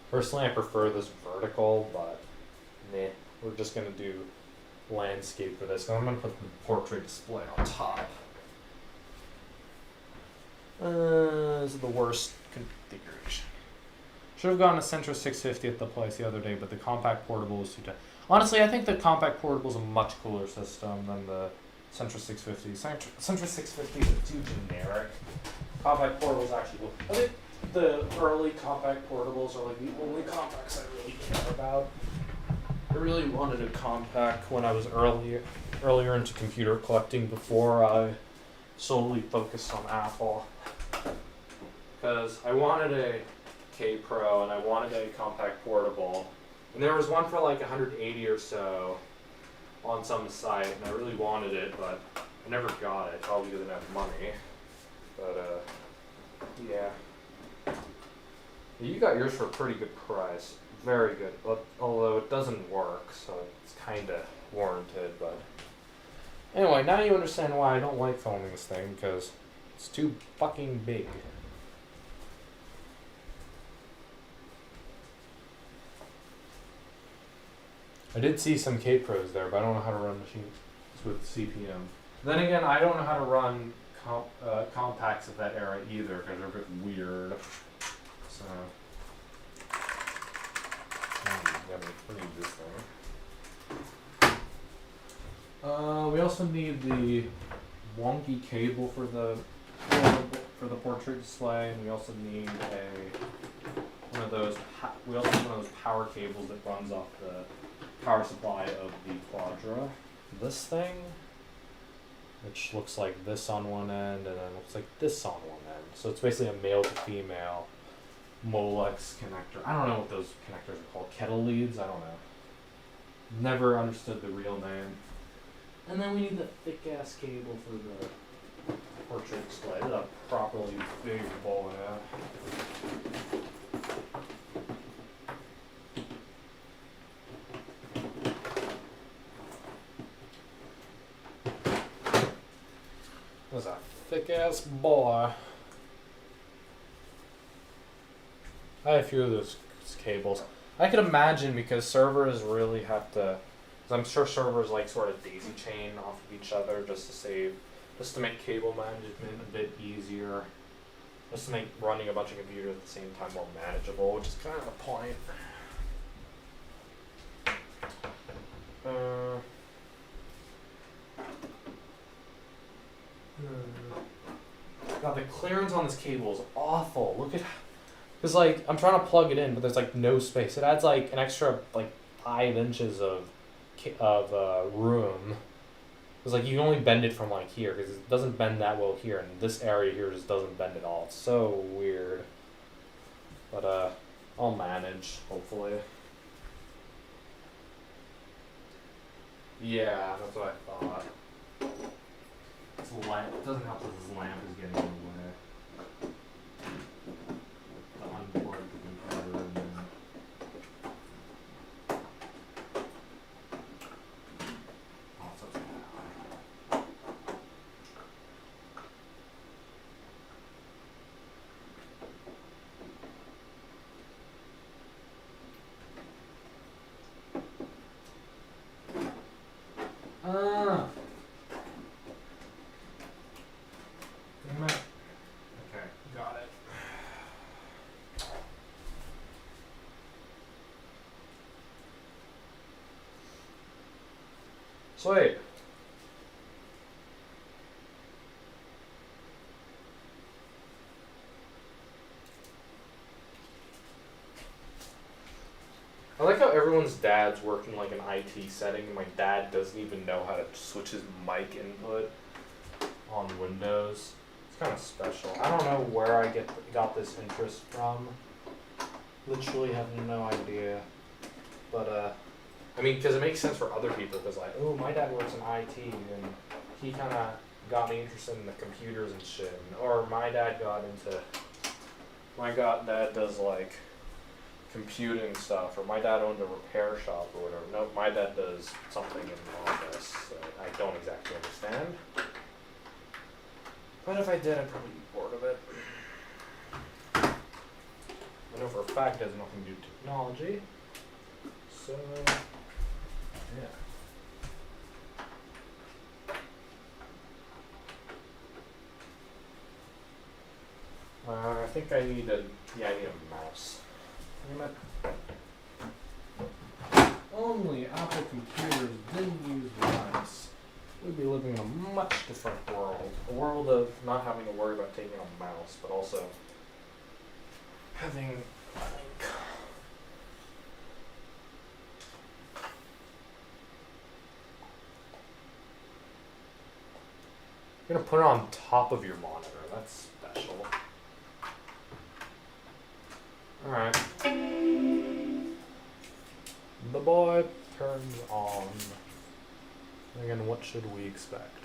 Personally, I prefer this vertical, but meh. We're just gonna do landscape for this. So I'm gonna put the portrait display on top. This is the worst configuration. Should have gotten a Centra 650 at the place the other day, but the compact portable was too tight. Honestly, I think the compact portable is a much cooler system than the Centra 650. Centra 650 is too generic. Compact portables actually cool. I think the early compact portables are like the only compacts I really care about. I really wanted a compact when I was earlier into computer collecting before I solely focused on Apple. Because I wanted a K Pro and I wanted a compact portable. And there was one for like 180 or so on some site, and I really wanted it, but I never got it, probably because I didn't have money. But yeah. You got yours for a pretty good price. Very good, but although it doesn't work, so it's kind of warranted. But anyway, now you understand why I don't like filming this thing, because it's too fucking big. I did see some K Pros there, but I don't know how to run machines with CPM. Then again, I don't know how to run compacts of that era either, because they're a bit weird. So, we need this thing. We also need the wonky cable for the portrait display, and we also need one of those power cables that runs off the power supply of the Quadra. This thing, which looks like this on one end, and then looks like this on one end. So it's basically a male to female Molex connector. I don't know what those connectors are called. Kettle leads? I don't know. Never understood the real name. And then we need the thick ass cable for the portrait display. This is a properly big boy. This is a thick ass boy. I have a few of those cables. I could imagine because servers really have to, because I'm sure servers like sort of daisy chain off of each other just to make cable management a bit easier, just to make running a bunch of computers at the same time more manageable, which is kind of the point. God, the clearance on this cable is awful. Look at, because like I'm trying to plug it in, but there's like no space. It adds like an extra like 5 inches of room. It's like you can only bend it from like here because it doesn't bend that well here, and this area here just doesn't bend at all. It's so weird. But I'll manage hopefully. Yeah, that's what I thought. This lamp, it doesn't help that this lamp is getting in the way. The unplugged computer and then... Oh, it's upside down. Damn it. Okay, got it. Sweet. I like how everyone's dad's working like an IT setting, and my dad doesn't even know how to switch his mic input on Windows. It's kind of special. I don't know where I got this interest from. Literally have no idea. But I mean, because it makes sense for other people. Because like, oh, my dad works in IT, and he kind of got me interested in the computers and shit. Or my dad got into. Dad does like computing stuff, or my dad owned a repair shop or whatever. No, my dad does something in the office that I don't exactly understand. But if I did, I'd probably be bored of it. I know for a fact it has nothing to do with technology. So, yeah. I think I need a mouse. Damn it. Only Apple computers didn't use mice. We'd be living in a much different world. A world of not having to worry about taking a mouse, but also having like you're gonna put it on top of your monitor. That's special. Alright. The boy turns on. Again, what should we expect?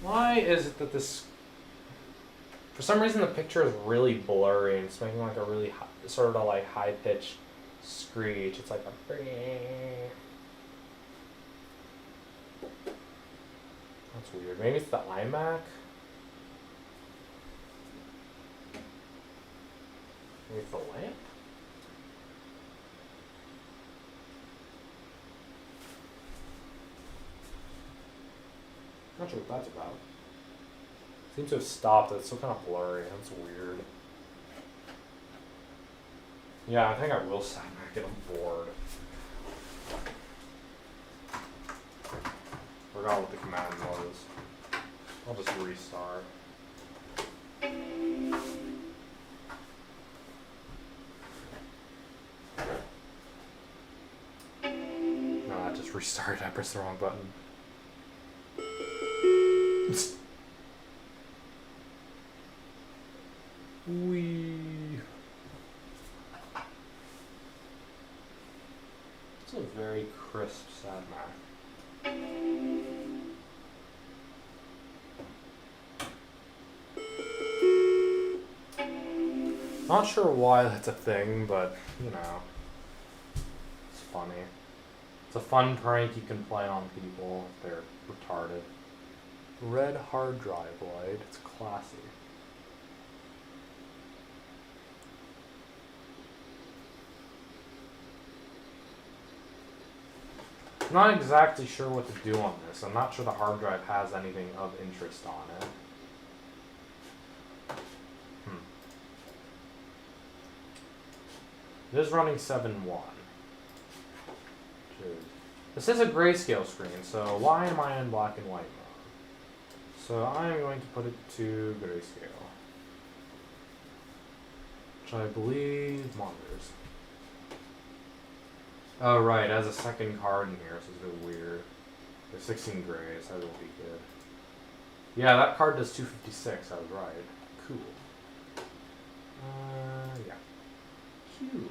Why is it that this... For some reason the picture is really blurry and it's making like a really sort of like high-pitched screech. It's like a... That's weird. Maybe it's the iMac? Maybe it's the lamp? Not sure what that's about. Seems to have stopped. It's still kind of blurry. That's weird. Yeah, I think I will sign back and I'm bored. forgot what the command was. I'll just restart. No, I just restarted. I pressed the wrong button. Wee. It's a very crisp sad Mac. Not sure why that's a thing, but you know, it's funny. It's a fun prank you can play on people if they're retarded. Red hard drive light. It's classy. I'm not exactly sure what to do on this. I'm not sure the hard drive has anything of interest on it. It is running 7.1. This is a grayscale screen, so why am I in black and white mode? So I'm going to put it to grayscale, which I believe monitors. Oh right, it has a second card in here, so it's a bit weird. There's 16 grays, that will be good. Yeah, that card does 256, I was right. Cool. Yeah. Cool.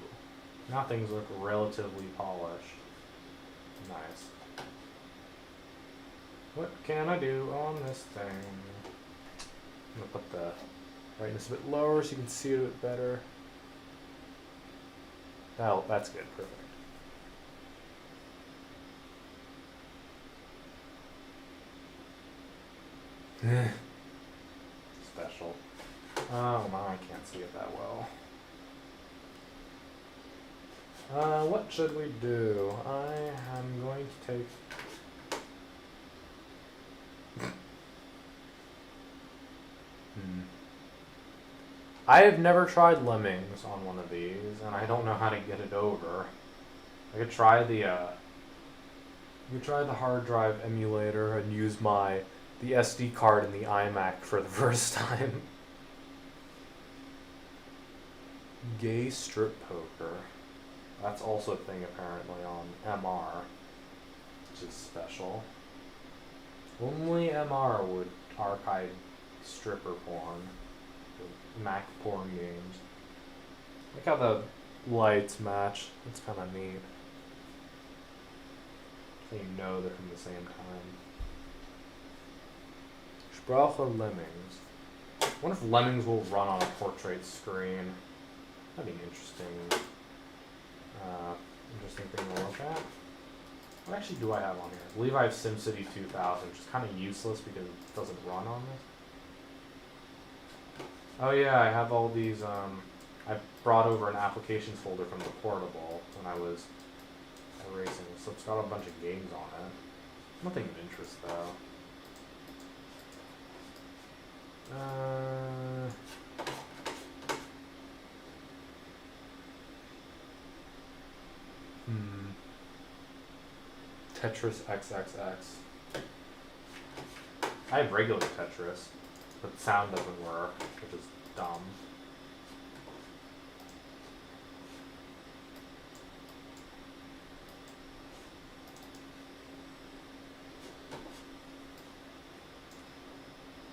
Now things look relatively polished. Nice. What can I do on this thing? I'm gonna put the brightness a bit lower so you can see it a bit better. Oh, that's good, perfect. Special. Oh, no, I can't see it that well. What should we do? I am going to take... I have never tried Lemmings on one of these, and I don't know how to get it over. I could try the hard drive emulator and use the SD card in the iMac for the first time. Gay strip poker. That's also a thing apparently on MR, which is special. Only MR would archive stripper porn, Mac porn games. Look how the lights match. That's kind of neat. So you know they're from the same time. Sprache Lemmings. I wonder if Lemmings will run on a portrait screen. That'd be interesting. Interesting thing to look at. What actually do I have on here? I believe I have SimCity 2000, which is kind of useless because it doesn't run on this. Oh yeah, I have all these, I brought over an applications folder from the portable when I was erasing, so it's got a bunch of games on it. Nothing of interest though. Tetris XXX. I have regular Tetris, but the sound doesn't work, which is dumb.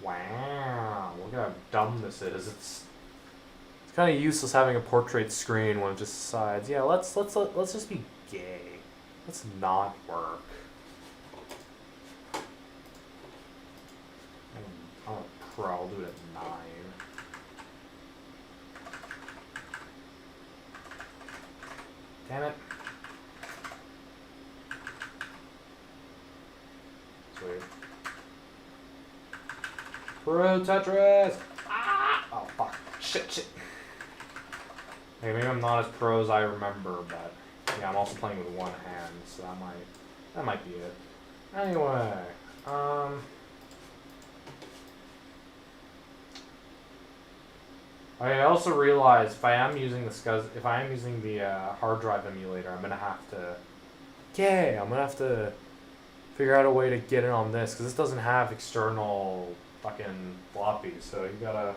Wow, look at how dumb this is. It's kind of useless having a portrait screen when it just decides, yeah, let's just be gay. Let's not work. I'm a pro. I'll do it at 9. Damn it. Sweet. Pro Tetris! Ah! Oh, fuck. Shit. Hey, maybe I'm not as pro as I remember, but yeah, I'm also playing with one hand, so that might be it. Anyway, I also realized if I am using the hard drive emulator, I'm gonna have to figure out a way to get it on this, because this doesn't have external fucking floppies, so you gotta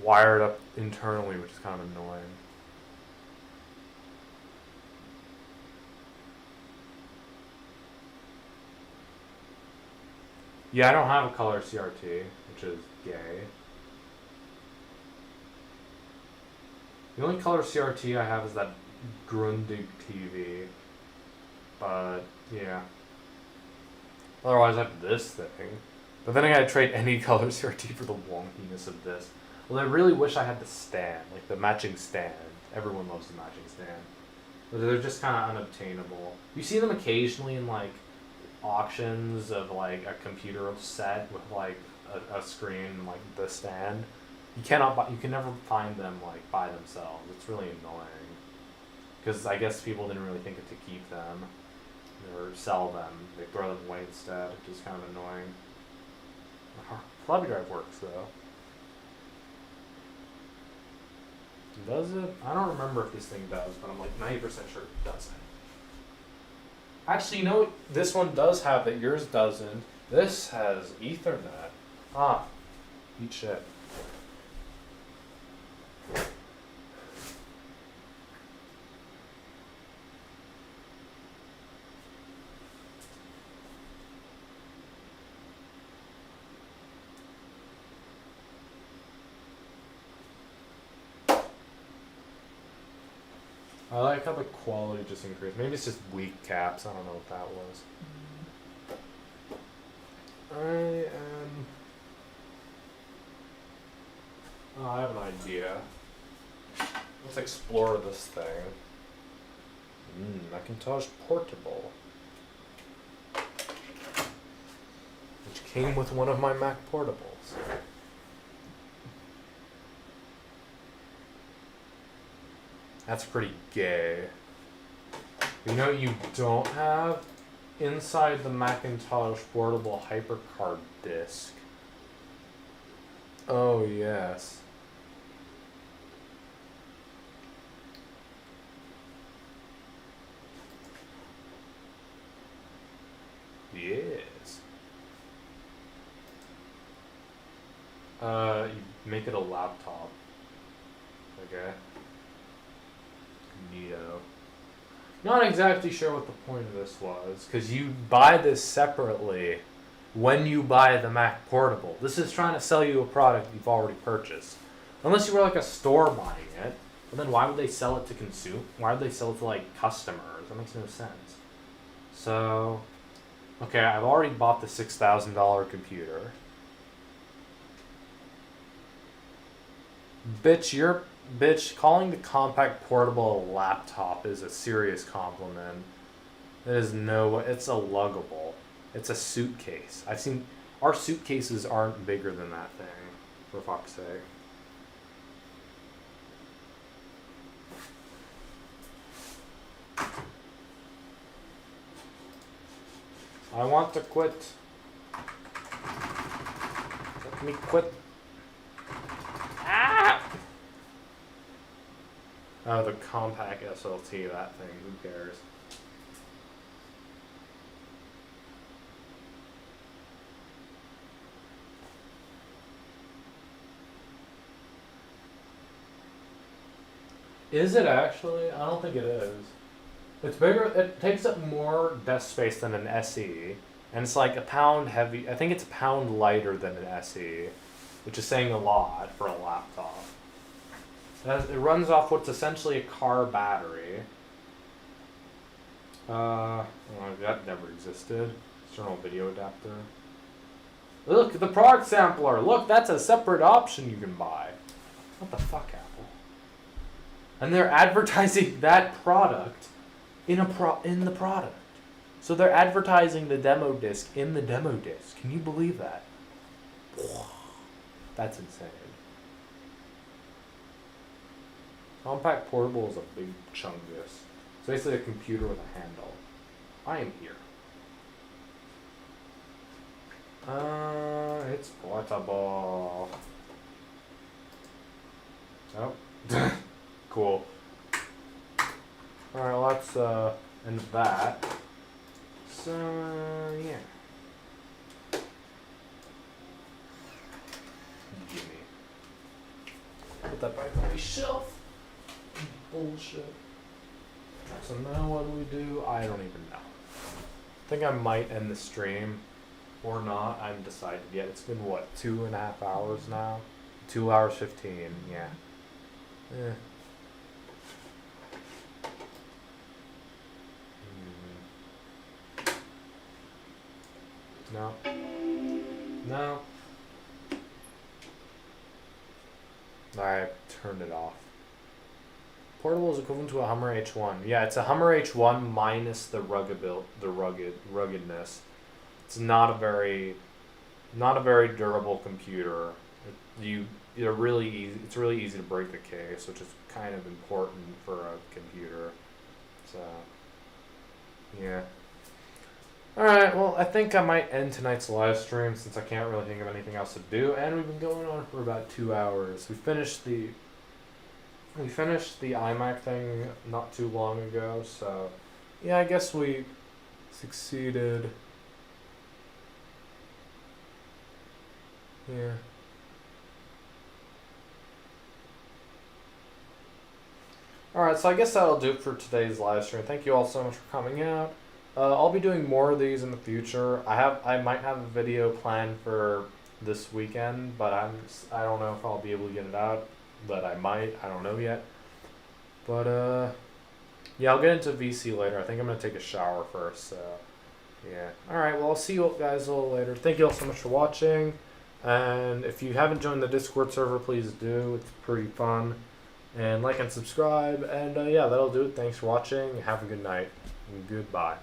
wire it up internally, which is kind of annoying. Yeah, I don't have a color CRT, which is gay. The only color CRT I have is that Grundig TV. But, yeah. Otherwise, I have this thing. But then I gotta trade any color CRT for the wonkiness of this. Well, I really wish I had the stand, like the matching stand. Everyone loves the matching stand. But they're just kind of unobtainable. You see them occasionally in, like, auctions of, like, a computer set with, like, a screen and, like, the stand. You can never find them, like, by themselves. It's really annoying. Because I guess people didn't really think to keep them or sell them. They throw them away instead, which is kind of annoying. Floppy drive works, though. Does it? I don't remember if this thing does, but I'm like 90% sure it doesn't. Actually, you know what? This one does have it. Yours doesn't. This has Ethernet. Ah, eat shit. I like how the quality just increased. Maybe it's just weak caps. I don't know what that was. I have an idea. Let's explore this thing. Macintosh Portable. Which came with one of my Mac Portables. That's pretty gay. You know what you don't have? Inside the Macintosh Portable HyperCard disk. Oh, yes. Yes. You make it a laptop. Okay. Neato. Not exactly sure what the point of this was, because you buy this separately when you buy the Mac Portable. This is trying to sell you a product you've already purchased. Unless you were like a store buying it, but then why would they sell it to consume? Why would they sell it to like customers? That makes no sense. So, okay, I've already bought the $6,000 computer. Bitch, calling the compact portable a laptop is a serious compliment. It is it's a luggable. It's a suitcase. Our suitcases aren't bigger than that thing, for fuck's sake. I want to quit. Let me quit. Ah! Oh, the compact SLT, that thing, who cares? Is it actually? I don't think it is. It's bigger, it takes up more desk space than an SE, and it's like a pound heavy, I think it's a pound lighter than an SE, which is saying a lot for a laptop. It runs off what's essentially a car battery. Well, that never existed. External video adapter. Look, the product sampler. Look, that's a separate option you can buy. What the fuck, Apple? And they're advertising that product in the product. So they're advertising the demo disc in the demo disc. Can you believe that? That's insane. Compact portable is a big chungus. It's basically a computer with a handle. I am here. It's portable. Oh. Cool. Alright, let's end that. So, yeah. put that back on my shelf. Bullshit. So now what do? I don't even know. I think I might end the stream or not. I haven't decided yet. It's been what, 2.5 hours now? 2 hours 15, yeah. Eh. No. No. I turned it off. Portable is equivalent to a Hummer H1. Yeah, it's a Hummer H1 minus the ruggedness. It's not a very durable computer. It's really easy to break the case, which is kind of important for a computer. So, yeah. Alright, well, I think I might end tonight's live stream since I can't really think of anything else to do, and we've been going on for about 2 hours. We finished the iMac thing not too long ago, so yeah, I guess we succeeded. Yeah. Alright, so I guess that'll do it for today's live stream. Thank you all so much for coming out. I'll be doing more of these in the future. I might have a video planned for this weekend, but I don't know if I'll be able to get it out. But I might. I don't know yet. But yeah, I'll get into VC later. I think I'm gonna take a shower first. So yeah. All right. Well, I'll see you guys a little later. Thank you all so much for watching. And if you haven't joined the Discord server, please do. It's pretty fun. And like and subscribe. And yeah, that'll do it. Thanks for watching. Have a good night. And goodbye.